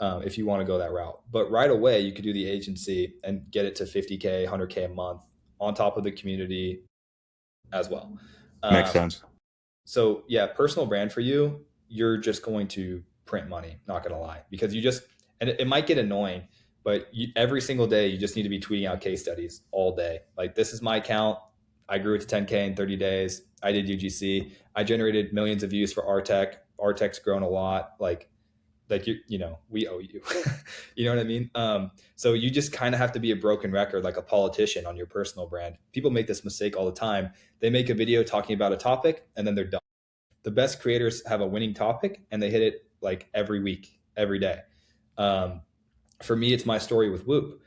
if you want to go that route. But right away, you could do the agency and get it to 50K, 100K a month on top of the community as well. Makes Um, sense. so yeah, personal brand for you, you're just going to print money, not going to lie, because you just, and it might get annoying, but every single day you just need to be tweeting out case studies all day. Like, this is my account. I grew it to 10K in 30 days. I did UGC. I generated millions of views for Artec. Artec's grown a lot. Like we owe you. You know what I mean? So you just kind of have to be a broken record, like a politician on your personal brand. People make this mistake all the time. They make a video talking about a topic and then they're done. The best creators have a winning topic and they hit it like every week, every day. Um, for me, it's my story with Whoop.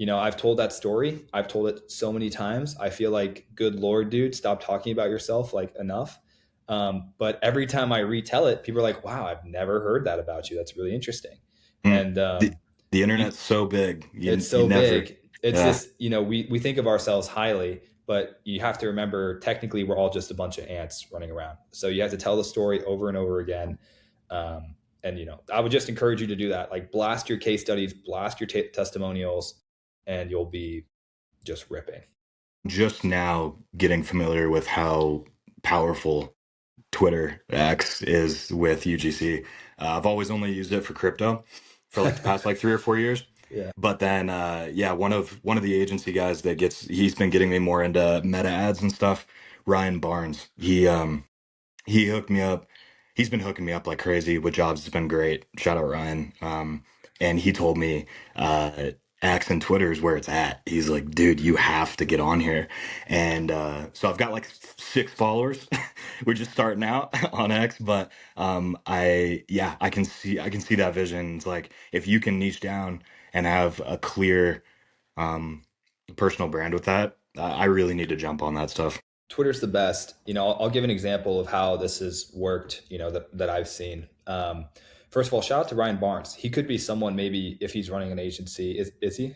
I've told that story. I've told it so many times. I feel like, good Lord, dude, stop talking about yourself like enough. But every time I retell it, people are like, wow, I've never heard that about you. That's really interesting. Mm. And The the you, internet's so big. it's You so never. big. It's Yeah. just, we think of ourselves highly, but you have to remember, technically, we're all just a bunch of ants running around. So you have to tell the story over and over again. And, I would just encourage you to do that. Like, blast your case studies, blast your testimonials, and you'll be just ripping. Just now getting familiar with how powerful Twitter X is with UGC. I've always only used it for crypto for like the past like 3 or 4 years. Yeah. But then yeah, one of the agency guys that he's been getting me more into meta ads and stuff, Ryan Barnes. He hooked me up. He's been hooking me up like crazy with jobs. It's been great. Shout out Ryan. And he told me X and Twitter is where it's at. He's like, dude, you have to get on here. And so I've got like 6 followers. We're just starting out on X, but I can see that vision. It's like if you can niche down and have a clear um, personal brand with that, I really need to jump on that stuff. Twitter's the best. I'll give an example of how this has worked, that I've seen. First of all, shout out to Ryan Barnes. He could be someone, maybe, if he's running an agency. Is he?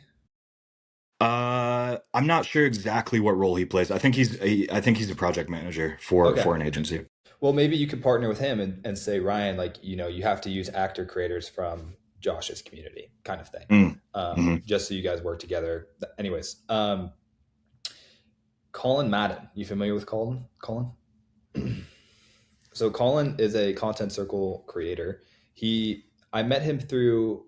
I'm not sure exactly what role he plays. I think he's a project manager for Okay. an agency. Well, maybe you could partner with him and say, Ryan, like, you have to use actor creators from Josh's community, kind of thing. Mm. Hmm. Just so you guys work together. Anyways, Colin Madden. You familiar with Colin? So Colin is a content circle creator. I met him through,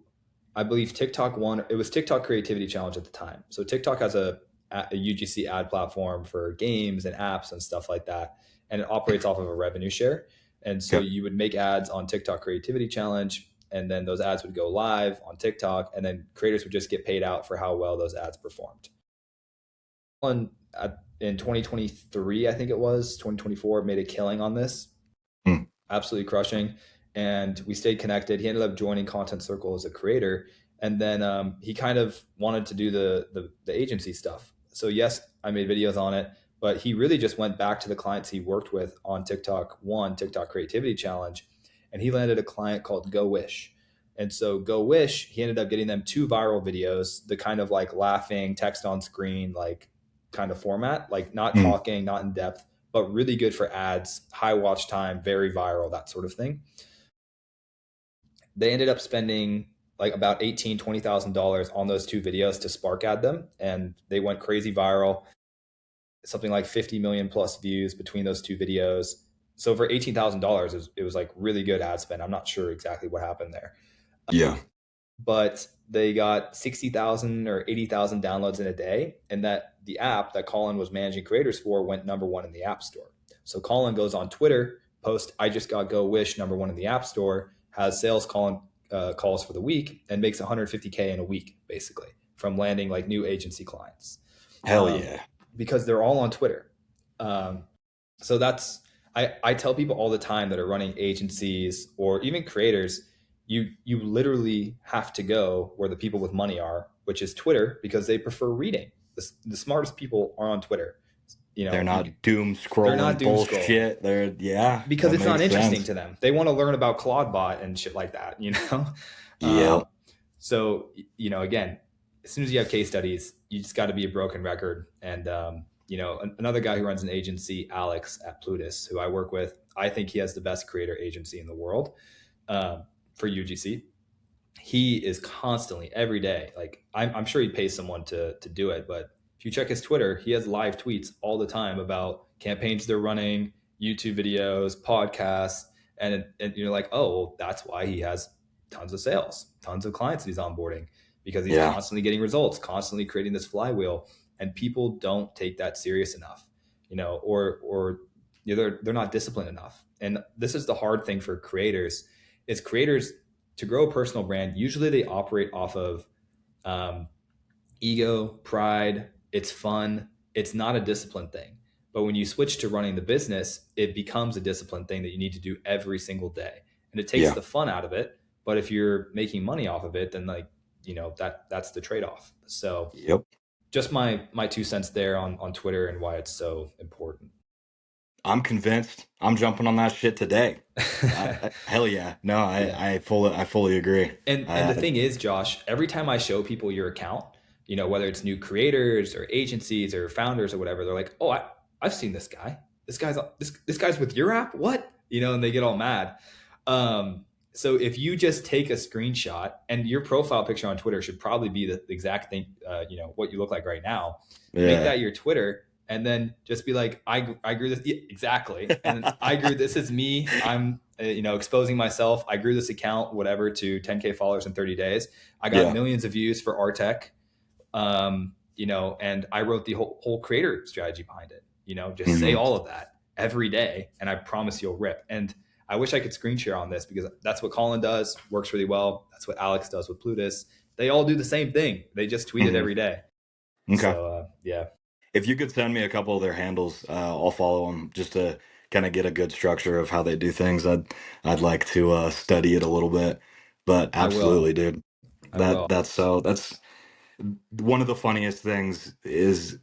I believe, TikTok one. It was TikTok Creativity Challenge at the time. So TikTok has a UGC ad platform for games and apps and stuff like that, and it operates off of a revenue share. And so Okay. you would make ads on TikTok Creativity Challenge, and then those ads would go live on TikTok, and then creators would just get paid out for how well those ads performed. Colin, in 2023, I think it was 2024, made a killing on this, Mm. absolutely crushing. And we stayed connected. He ended up joining Content Circle as a creator, and then he kind of wanted to do the agency stuff. So yes, I made videos on it, but he really just went back to the clients he worked with on TikTok Creativity Challenge, and he landed a client called Go Wish. And so Go Wish, he ended up getting them 2 viral videos, the kind of like laughing text on screen, like kind of format, like not Mm. talking, not in depth, but really good for ads, high watch time, very viral, that sort of thing. They ended up spending like about 18, $20,000 on those two videos to spark ad them, and they went crazy viral. Something like 50 million plus views between those two videos. So for $18,000, it was like really good ad spend. I'm not sure exactly what happened there, Yeah. but they got 60,000 or 80,000 downloads in a day, and that the app that Colin was managing creators for went number one in the App Store. So Colin goes on Twitter, post "I just got Go Wish number one in the App Store," has sales calls for the week, and makes 150K in a week basically from landing like new agency clients, Hell yeah. because they're all on Twitter. Um, so that's I tell people all the time that are running agencies or even creators, you literally have to go where the people with money are, which is Twitter, because they prefer reading. The smartest people are on Twitter. You They're know, not doom they're not scrolling doom scrolling bullshit. They're, yeah, because that it's not makes interesting sense. to them. They want to learn about Claudebot and shit like that, you know? Yep. Um, so, again, as soon as you have case studies, you just got to be a broken record. And, another guy who runs an agency, Alex at Plutus, who I work with, I think he has the best creator agency in the world, for UGC. He is constantly every day, like I'm sure he pays someone to do it, but if you check his Twitter, he has live tweets all the time about campaigns they're running, YouTube videos, podcasts, and you're like, oh, well, that's why he has tons of sales, tons of clients that he's onboarding, because he's Yeah. constantly getting results, constantly creating this flywheel, and people don't take that serious enough, or they're not disciplined enough. And this is the hard thing for creators, is creators, to grow a personal brand, usually they operate off of um, ego, pride. It's fun. It's not a discipline thing. But when you switch to running the business, it becomes a discipline thing that you need to do every single day. And it takes Yeah. the fun out of it. But if you're making money off of it, then that's the trade-off. So Yep. just my 2 cents there on Twitter and why it's so important. I'm convinced. I'm jumping on that shit today. Hell yeah. No, Yeah. I fully agree. And the Uh, thing is, Josh, every time I show people your account, whether it's new creators or agencies or founders or whatever, they're like, "Oh, I've seen this guy. This guy's with your app. What?" And they get all mad. So if you just take a screenshot, and your profile picture on Twitter should probably be the exact thing, what you look like right now. Make yeah. that your Twitter, and then just be like, I grew this, yeah, exactly, and I grew this is me. I'm exposing myself. I grew this account, whatever, to 10K followers in 30 days. I got Yeah. millions of views for Artec, and I wrote the whole creator strategy behind it. Just say Hmm. all of that every day, and I promise you'll rip. And I wish I could screen share on this, because that's what Colin does, works really well. That's what Alex does with Plutus. They all do the same thing. They just tweet it Hmm. every day. Okay. So yeah, If you could send me a couple of their handles, I'll follow them just to kind of get a good structure of how they do things. I'd like to study it a little bit, but I will. absolutely, dude. I will. That's one of the funniest things is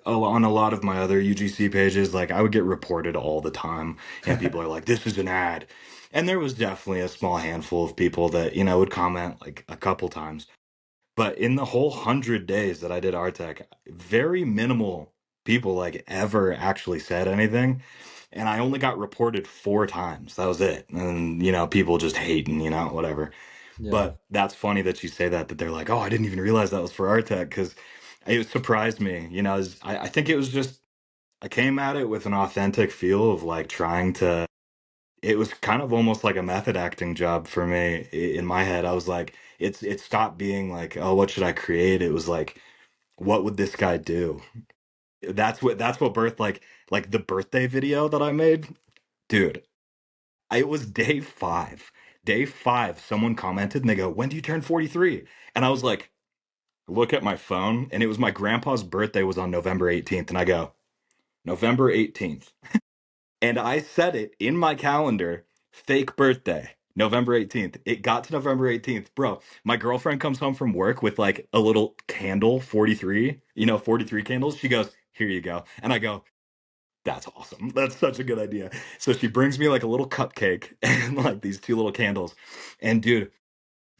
on a lot of my other UGC pages, like I would get reported all the time, and people are like, "This is an ad," and there was definitely a small handful of people that would comment like a couple times. But in the whole 100 days that I did Artec, very minimal people like ever actually said anything. And I only got reported 4 times. That was it. And, people just hating, whatever. Yeah. But that's funny that you say that they're like, oh, I didn't even realize that was for Artec because it surprised me. I think it was just, I came at it with an authentic feel of like trying to, it was kind of almost like a method acting job for me in my head. I was like, it stopped being like, oh, what should I create? It was like, what would this guy do? That's what birthed like the birthday video that I made. Dude, it was day 5. Day 5, someone commented and they go, "When do you turn 43?" And I was like, look at my phone, and it was my grandpa's birthday was on November 18th, and I go, November 18th. And I set it in my calendar, fake birthday, November 18th. It got to November 18th. Bro, my girlfriend comes home from work with like a little candle, 43, 43 candles. She goes, "Here you go." And I go, "That's awesome. That's such a good idea." So she brings me like a little cupcake and like these 2 little candles. And dude,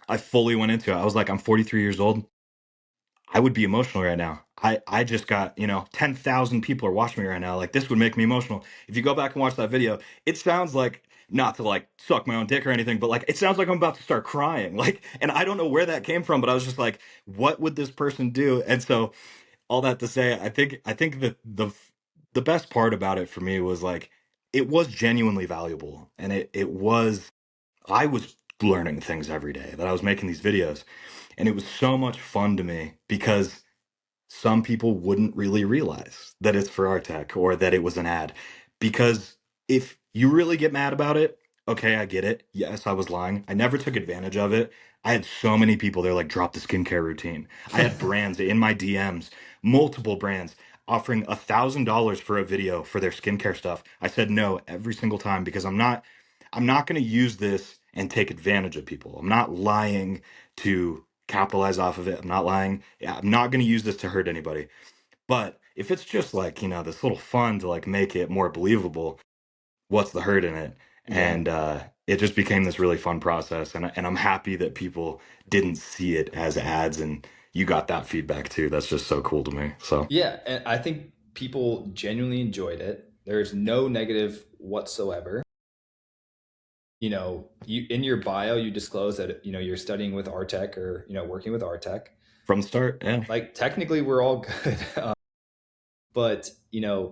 I fully went into it. I was like, I'm 43 years old. I would be emotional right now. I just got, 10,000 people are watching me right now. Like this would make me emotional. If you go back and watch that video, it sounds like not to like suck my own dick or anything, but like it sounds like I'm about to start crying. Like, and I don't know where that came from, but I was just like, what would this person do? And so all that to say, I think that the best part about it for me was like it was genuinely valuable, and it was I was learning things every day that I was making these videos, and it was so much fun to me because some people wouldn't really realize that it's for our tech or that it was an ad. Because if you really get mad about it, okay, I get it. Yes, I was lying. I never took advantage of it. I had so many people, they're like, drop the skincare routine. I had brands in my DMs, multiple brands offering $1,000 for a video for their skincare stuff. I said no every single time because I'm not going to use this and take advantage of people. I'm not lying to capitalize off of it. I'm not lying. Yeah, I'm not going to use this to hurt anybody. But if it's just like, this little fun to like make it more believable, what's the hurt in it? Yeah. And it just became this really fun process. And I'm happy that people didn't see it as ads and you got that feedback too. That's just so cool to me. So Yeah, and I think people genuinely enjoyed it. There's no negative whatsoever. You in your bio you disclose that you're studying with Artec or working with Artec. from the start, yeah. Like technically we're all good. But a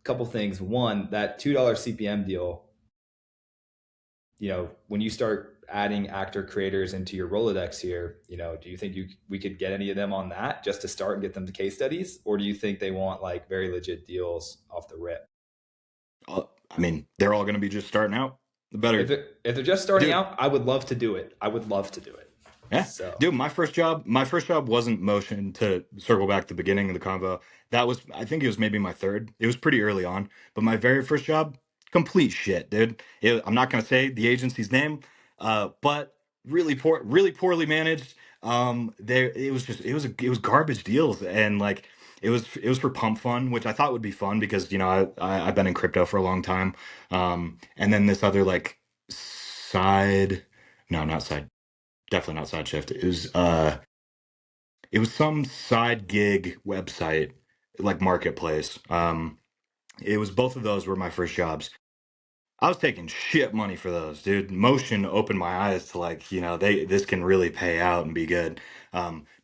couple things. One, that $2 CPM deal, when you start adding actor creators into your Rolodex here, do you think we could get any of them on that just to start and get them to case studies? Or do you think they want like very legit deals off the rip? I mean, they're all going to be just starting out. The If, better, if they're just starting dude. out, I would love to do it. I would love to do it. Yeah, So dude, my first job wasn't motion. To circle back to the beginning of the convo, that was, I think it was maybe my third. It was pretty early on, but my very first job, complete shit, dude. I'm not gonna say the agency's name, but really poorly managed. There, it was just, it was garbage deals, and like it was for pump fun, which I thought would be fun because I've been in crypto for a long time, and then this other like side, no, not side, definitely not side shift. It was some side gig website, like marketplace. It was both of those were my first jobs. I was taking shit money for those, dude. Motion opened my eyes to like, this can really pay out and be good.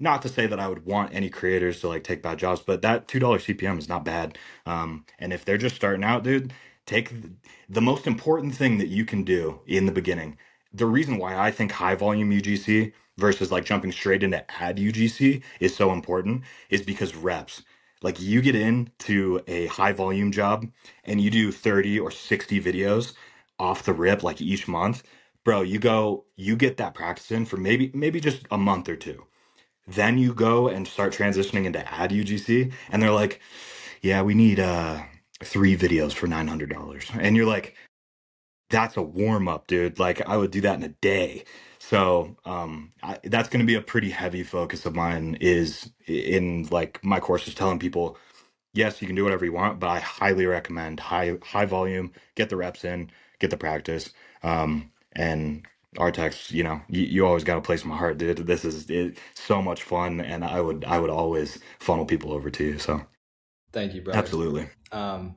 Not to say that I would want any creators to like take bad jobs, but that $2 CPM is not bad. And if they're just starting out, dude, take the most important thing that you can do in the beginning. The reason why I think high volume UGC versus like jumping straight into ad UGC is so important is because reps. Like you get into a high volume job and you do 30 or 60 videos off the rip like each month, bro, you get that practice in for maybe just a month or two. Then you go and start transitioning into ad UGC and they're like, "Yeah, we need 3 videos for $900." And you're like, "That's a warm up, dude. Like I would do that in a day." So, that's going to be a pretty heavy focus of mine is in like my courses telling people, yes, you can do whatever you want, but I highly recommend high volume, get the reps in, get the practice. And Artex, you always got a place in my heart, dude. This is so much fun, and I would always funnel people over to you. So thank you, brother. absolutely. Um,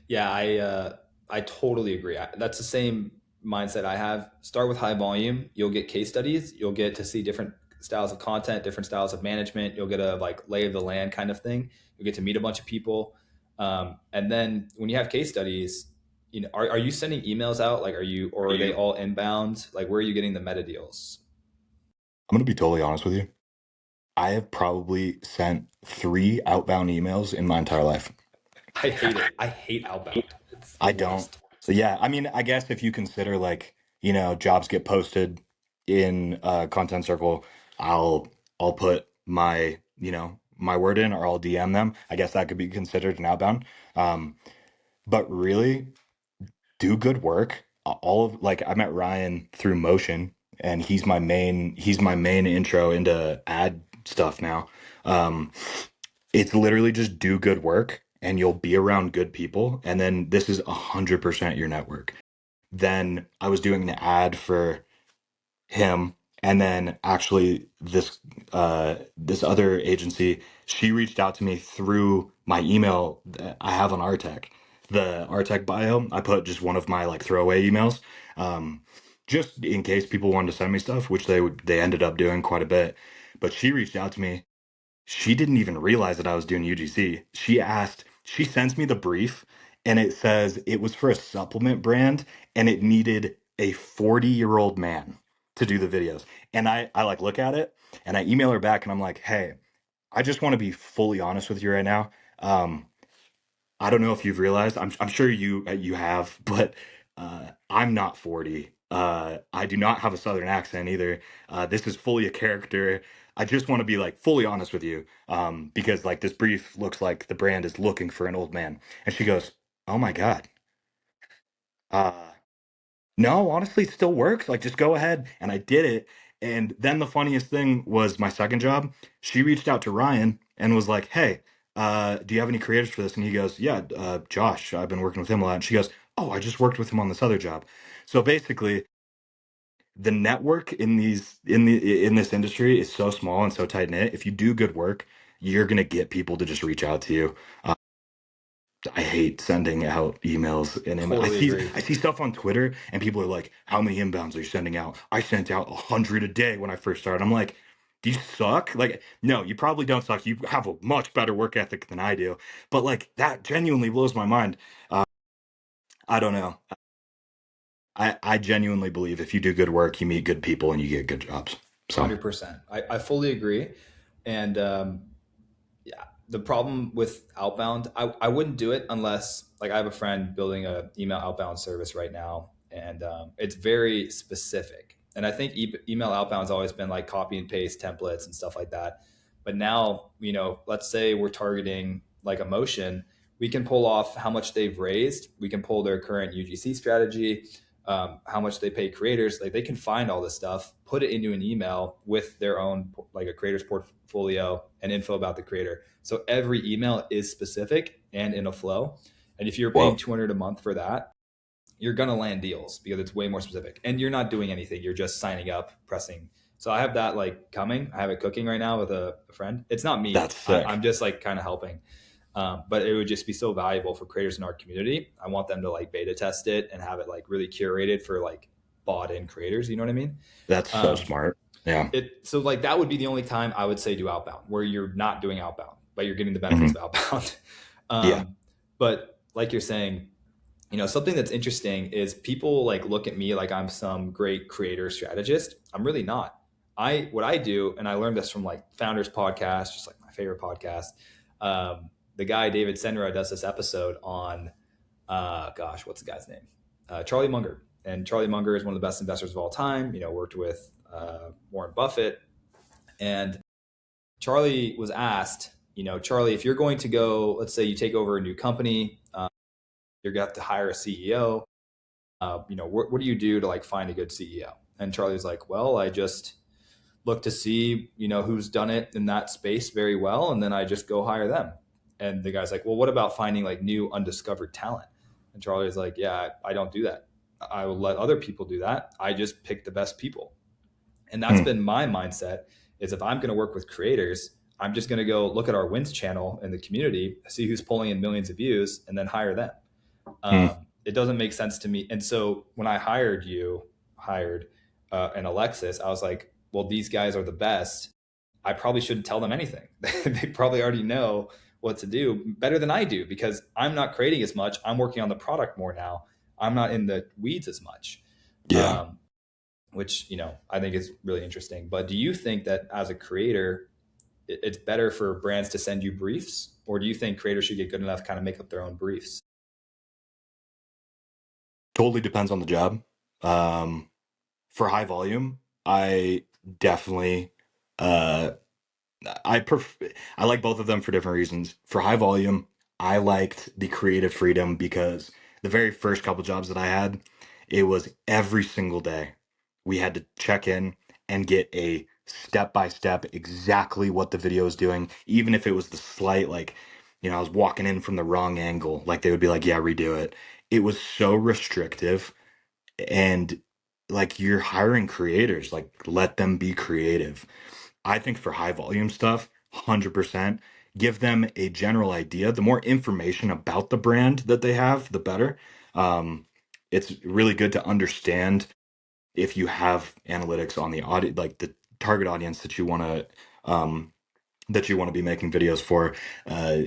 yeah, I totally agree. That's the same mindset I have. Start with high volume. You'll get case studies. You'll get to see different styles of content, different styles of management. You'll get a like lay of the land kind of thing. You'll get to meet a bunch of people, and then when you have case studies, are you sending emails out? Like, or Are are they you? all inbound? Like, where are you getting the meta deals? I'm gonna be totally honest with you. I have probably sent 3 outbound emails in my entire life. I hate it. I hate outbound. It's the I don't. worst. So yeah, I mean, I guess if you consider like, jobs get posted in content circle, I'll I'll put my word in or I'll DM them. I guess that could be considered an outbound. Um, but really do good work. All of like I met Ryan through Motion and he's my main intro into ad stuff now. Um, it's literally just do good work and you'll be around good people. And then this is 100% your network. Then I was doing the ad for him. And then actually this other agency, she reached out to me through my email that I have on Artec. the Artec bio, I put just one of my like throwaway emails, um, just in case people wanted to send me stuff, which they ended up doing quite a bit. But she reached out to me. She didn't even realize that I was doing UGC. She sends me the brief, and it says it was for a supplement brand, and it needed a 40-year-old man to do the videos. And I like look at it, and I email her back, and I'm like, hey, I just want to be fully honest with you right now. Um, I don't know if you've realized. I'm sure you have, but I'm not 40. I do not have a Southern accent either. This is fully a character. I just want to be like fully honest with you, because like this brief looks like the brand is looking for an old man. And she goes, "Oh my God. Uh, no, honestly, it still works. Like, just go ahead." And I did it. And then the funniest thing was my second job. She reached out to Ryan and was like, "Hey, do you have any creators for this?" And he goes, "Yeah, Josh. I've been working with him a lot." And she goes, "Oh, I just worked with him on this other job." So basically, the network in this industry is so small and so tight knit. If you do good work, you're gonna get people to just reach out to you. I hate sending out emails and Totally agree. I see stuff on Twitter and people are like, "How many inbounds are you sending out?" I sent out 100 a day when I first started. I'm like, "Do you suck?" Like, no, you probably don't suck. You have a much better work ethic than I do. But like that genuinely blows my mind. I don't know. I genuinely believe if you do good work, you meet good people and you get good jobs. So 100%. I fully agree. And yeah, the problem with outbound, I wouldn't do it unless, like, I have a friend building a email outbound service right now, and it's very specific. And I think email outbound has always been like copy and paste templates and stuff like that. But now, let's say we're targeting like emotion, we can pull off how much they've raised. We can pull their current UGC strategy, how much they pay creators. Like, they can find all this stuff, put it into an email with their own, like, a creator's portfolio and info about the creator. So every email is specific and in a flow. And if you're paying whoa, 200 a month for that, you're going to land deals because it's way more specific, and you're not doing anything. You're just signing up, pressing. So I have that like coming. I have it cooking right now with a friend. It's not that's me. I'm sick. just like kind of helping. But it would just be so valuable for creators in our community. I want them to like beta test it and have it like really curated for like bought in creators. You know what I mean? That's so Um, smart. Yeah. so like that would be the only time I would say do outbound, where you're not doing outbound, but you're getting the benefits Hmm. of outbound. Yeah. But like you're saying, something that's interesting is people like look at me like I'm some great creator strategist. I'm really not. What I do, and I learned this from like Founders Podcast, just like my favorite podcast. The guy David Senra does this episode on, gosh, what's the guy's name? Charlie Munger. And Charlie Munger is one of the best investors of all time. Worked with Warren Buffett. And Charlie was asked, Charlie, if you're going to go, let's say you take over a new company, you're going to have to hire a CEO. What do you do to like find a good CEO? And Charlie's like, well, I just look to see, who's done it in that space very well, and then I just go hire them. And the guy's like, well, what about finding like new undiscovered talent? And Charlie's like, yeah, I don't do that. I will let other people do that. I just pick the best people. And that's Hmm. been my mindset, is if I'm going to work with creators, I'm just going to go look at our wins channel in the community, see who's pulling in millions of views, and then hire them. Hmm. It doesn't make sense to me. And so when I hired an Alexis, I was like, well, these guys are the best. I probably shouldn't tell them anything. They probably already know what to do better than I do, because I'm not creating as much. I'm working on the product more now. I'm not in the weeds as much, Yeah. um, which, I think is really interesting. But do you think that as a creator, it's better for brands to send you briefs, or do you think creators should get good enough to kind of make up their own briefs? Totally depends on the job. Um, for high volume, I definitely uh I I like both of them for different reasons. For high volume, I liked the creative freedom because the very first couple jobs that I had, it was every single day. We had to check in and get a step by step exactly what the video is doing, even if it was the slight like, I was walking in from the wrong angle, like they would be like, "Yeah, redo it." It was so restrictive, and like you're hiring creators, like let them be creative. I think for high volume stuff, 100%. give them a general idea. The more information about the brand that they have, the better. Um, it's really good to understand if you have analytics on the audience, like the target audience um, that you want to be making videos for. Uh,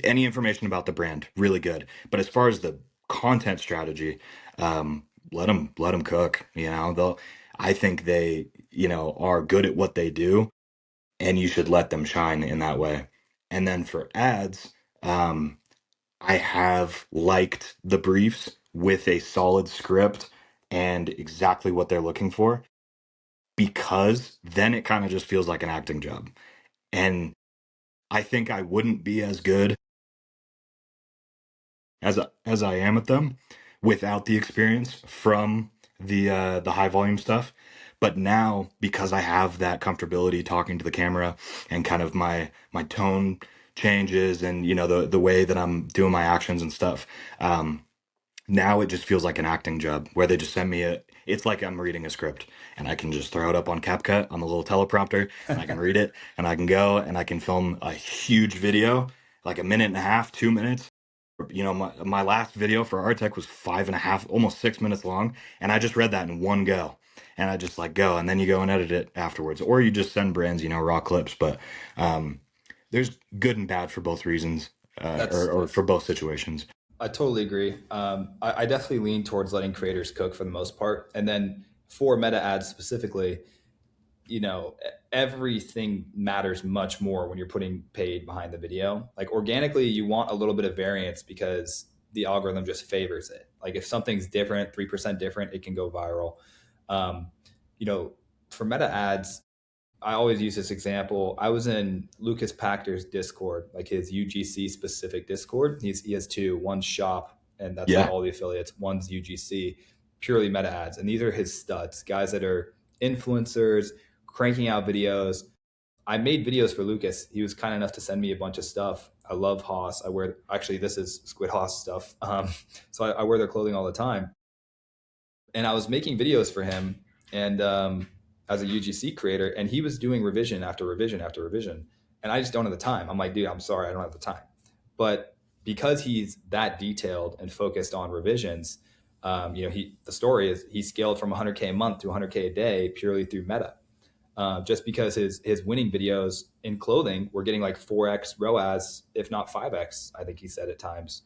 any information about the brand, really good. But as far as the content strategy, um, let them cook. You know, they'll. I think they, are good at what they do, and you should let them shine in that way. And then for ads, um, I have liked the briefs with a solid script and exactly what they're looking for, because then it kind of just feels like an acting job. And I think I wouldn't be as good as I am at them without the experience from the high volume stuff. But now, because I have that comfortability talking to the camera, and kind of my tone changes, and the way that I'm doing my actions and stuff, now it just feels like an acting job where they just send me it's like I'm reading a script, and I can just throw it up on CapCut on the little teleprompter, and I can read it, and I can go and I can film a huge video, like a minute and a half, 2 minutes. My last video for Artec was 5.5, almost 6 minutes long, and I just read that in one go. And I just like go, and then you go and edit it afterwards, or you just send brands, raw clips. But um, there's good and bad for both reasons, That's or for both situations. I totally agree. I definitely lean towards letting creators cook for the most part, and then for meta ads specifically, everything matters much more when you're putting paid behind the video. Like organically, you want a little bit of variance because the algorithm just favors it. Like if something's different, 3% different, it can go viral. Um, you know, for meta ads, I always use this example. I was in Lucas Pactor's Discord, like his UGC specific Discord. He has two. One's shop, and that's like Yeah, all the affiliates. One's UGC, purely meta ads. And these are his studs, guys that are influencers, cranking out videos. I made videos for Lucas. He was kind enough to send me a bunch of stuff. I love Haas. I wear, actually, this is Squid Haas stuff. So I wear their clothing all the time. And I was making videos for him, and as a UGC creator, and he was doing revision after revision after revision, and I just don't have the time. I'm like, dude, I'm sorry, I don't have the time. But because he's that detailed and focused on revisions, the story is he scaled from 100K a month to 100K a day purely through Meta. Just because his winning videos in clothing were getting like 4x ROAS, if not 5x, I think he said at times.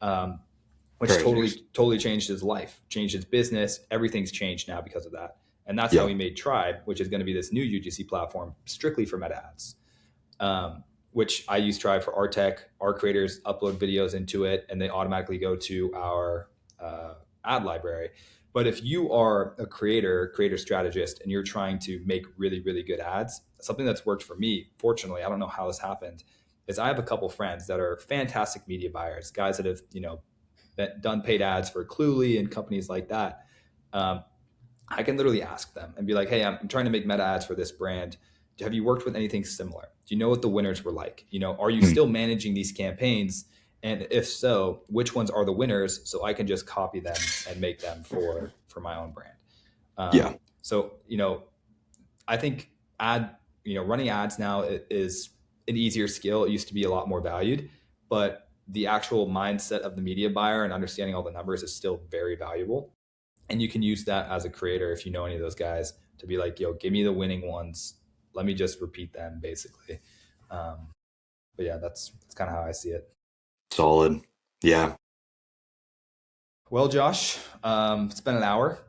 Um, which crazy. totally changed his life, changed his business. Everything's changed now because of that. And that's how Yeah. he made Tribe, which is going to be this new UGC platform strictly for meta ads, which I use Tribe for our tech. Our creators upload videos into it, and they automatically go to our ad library. But if you are a creator strategist, and you're trying to make really, really good ads, something that's worked for me, fortunately, I don't know how this happened, is I have a couple friends that are fantastic media buyers, guys that have, done paid ads for Cluely and companies like that. Um, I can literally ask them and be like, "Hey, I'm trying to make meta ads for this brand. Have you worked with anything similar? Do you know what the winners were like? Are you Mm. still managing these campaigns? And if so, which ones are the winners? So I can just copy them and make them for my own brand." Yeah. So I think running ads now is an easier skill. It used to be a lot more valued, but the actual mindset of the media buyer and understanding all the numbers is still very valuable. And you can use that as a creator if you know any of those guys to be like, yo, give me the winning ones. Let me just repeat them basically. Um, but yeah, that's kind of how I see it. Solid. Yeah, Well, Josh, it's been an hour.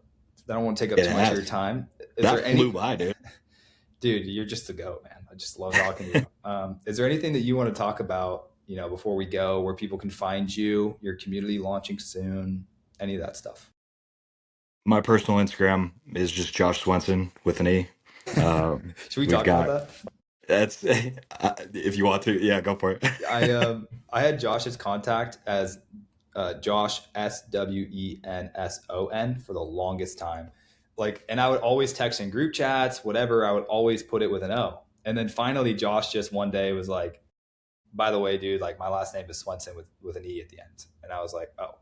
I don't want to take up it too much of your has. time. Is That there flew any by, dude. dude, you're just a goat, man. I just love talking to you. Is there anything that you want to talk about, before we go, where people can find you, your community launching soon, any of that stuff? My personal Instagram is just Josh Swensen with an E. Uh, Should we we've talk about got that? that's if you want to, yeah, go for it. I had Josh's contact as Josh Swenson for the longest time. Like, and I would always text in group chats, whatever. I would always put it with an O. And then finally, Josh just one day was like, "By the way, dude, like my last name is Swenson with an E at the end." And I was like, "Oh."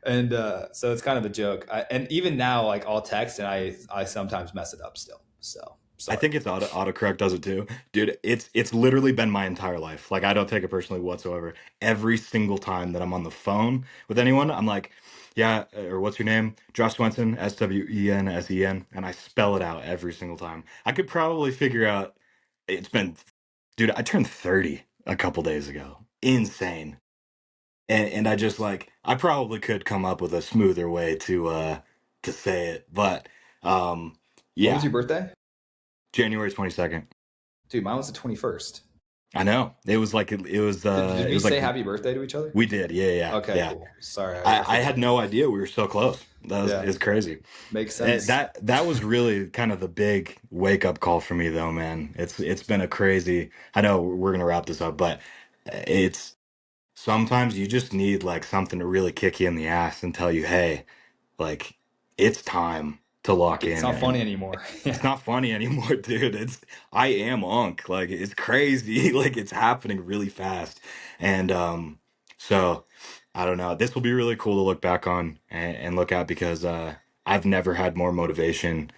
And so it's kind of a joke. And even now, like I'll text and I sometimes mess it up still. So I Sorry. think it's autocorrect does it too. Dude, it's literally been my entire life. Like I don't take it personally whatsoever. Every single time that I'm on the phone with anyone, I'm like, yeah, or what's your name? Josh Swensen, Swensen, and I spell it out every single time. I could probably figure out it's been dude, I turned 30 a couple days ago. Insane. And I just like I probably could come up with a smoother way to say it, but um When was yeah, your birthday? January 22nd. Dude, mine was the 21st. I know. It was like Did it we was say like happy birthday to each other? we did. Yeah, yeah, Okay, yeah. cool. Sorry, I I had forgot. no idea we were so close. That was Yeah, is crazy. makes sense. That was really kind of the big wake up call for me though, man. It's been a crazy. I know we're gonna wrap this up, but it's sometimes you just need like something to really kick you in the ass and tell you, hey, like it's time to lock It's in not funny and anymore. it's Yeah. not funny anymore, dude. It's I am Unk. Like it's crazy. Like it's happening really fast. And so I don't know. This will be really cool to look back on and look at because I've never had more motivation,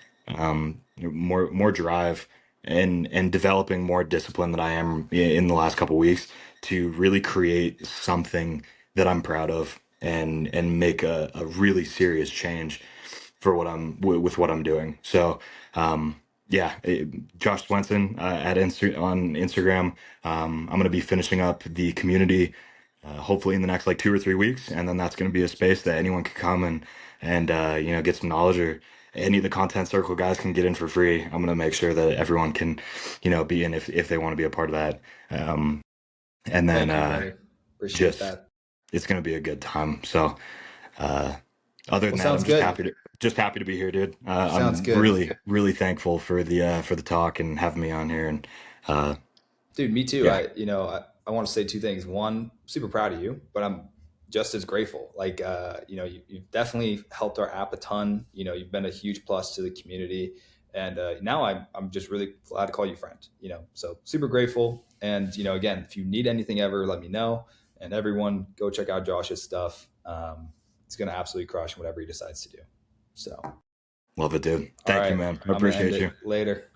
more drive and developing more discipline than I am in the last couple weeks to really create something that I'm proud of and make a really serious change for what with what I'm doing. So, yeah, Josh Swensen at on Instagram. I'm going to be finishing up the community, hopefully in the next like 2 or 3 weeks, and then that's going to be a space that anyone can come and you know get some knowledge or any of the content circle guys can get in for free. I'm going to make sure that everyone can, you know, be in if they want to be a part of that. And then Thank you, buddy. Appreciate just that. it's going to be a good time. So. Uh, Other Well, than that, sounds I'm good. just happy to be here, dude. Sounds I'm good. really thankful for the talk and having me on here. And uh, Dude, me too. yeah, I want to say two things. One, super proud of you, but I'm just as grateful. Like, you've definitely helped our app a ton. You've been a huge plus to the community. And now I'm just really glad to call you friend, so super grateful. And, again, if you need anything ever, let me know. And everyone go check out Josh's stuff. It's going to absolutely crush whatever he decides to do. So, love it, dude. all Thank you, right, man. I I'm going to end appreciate you. it later.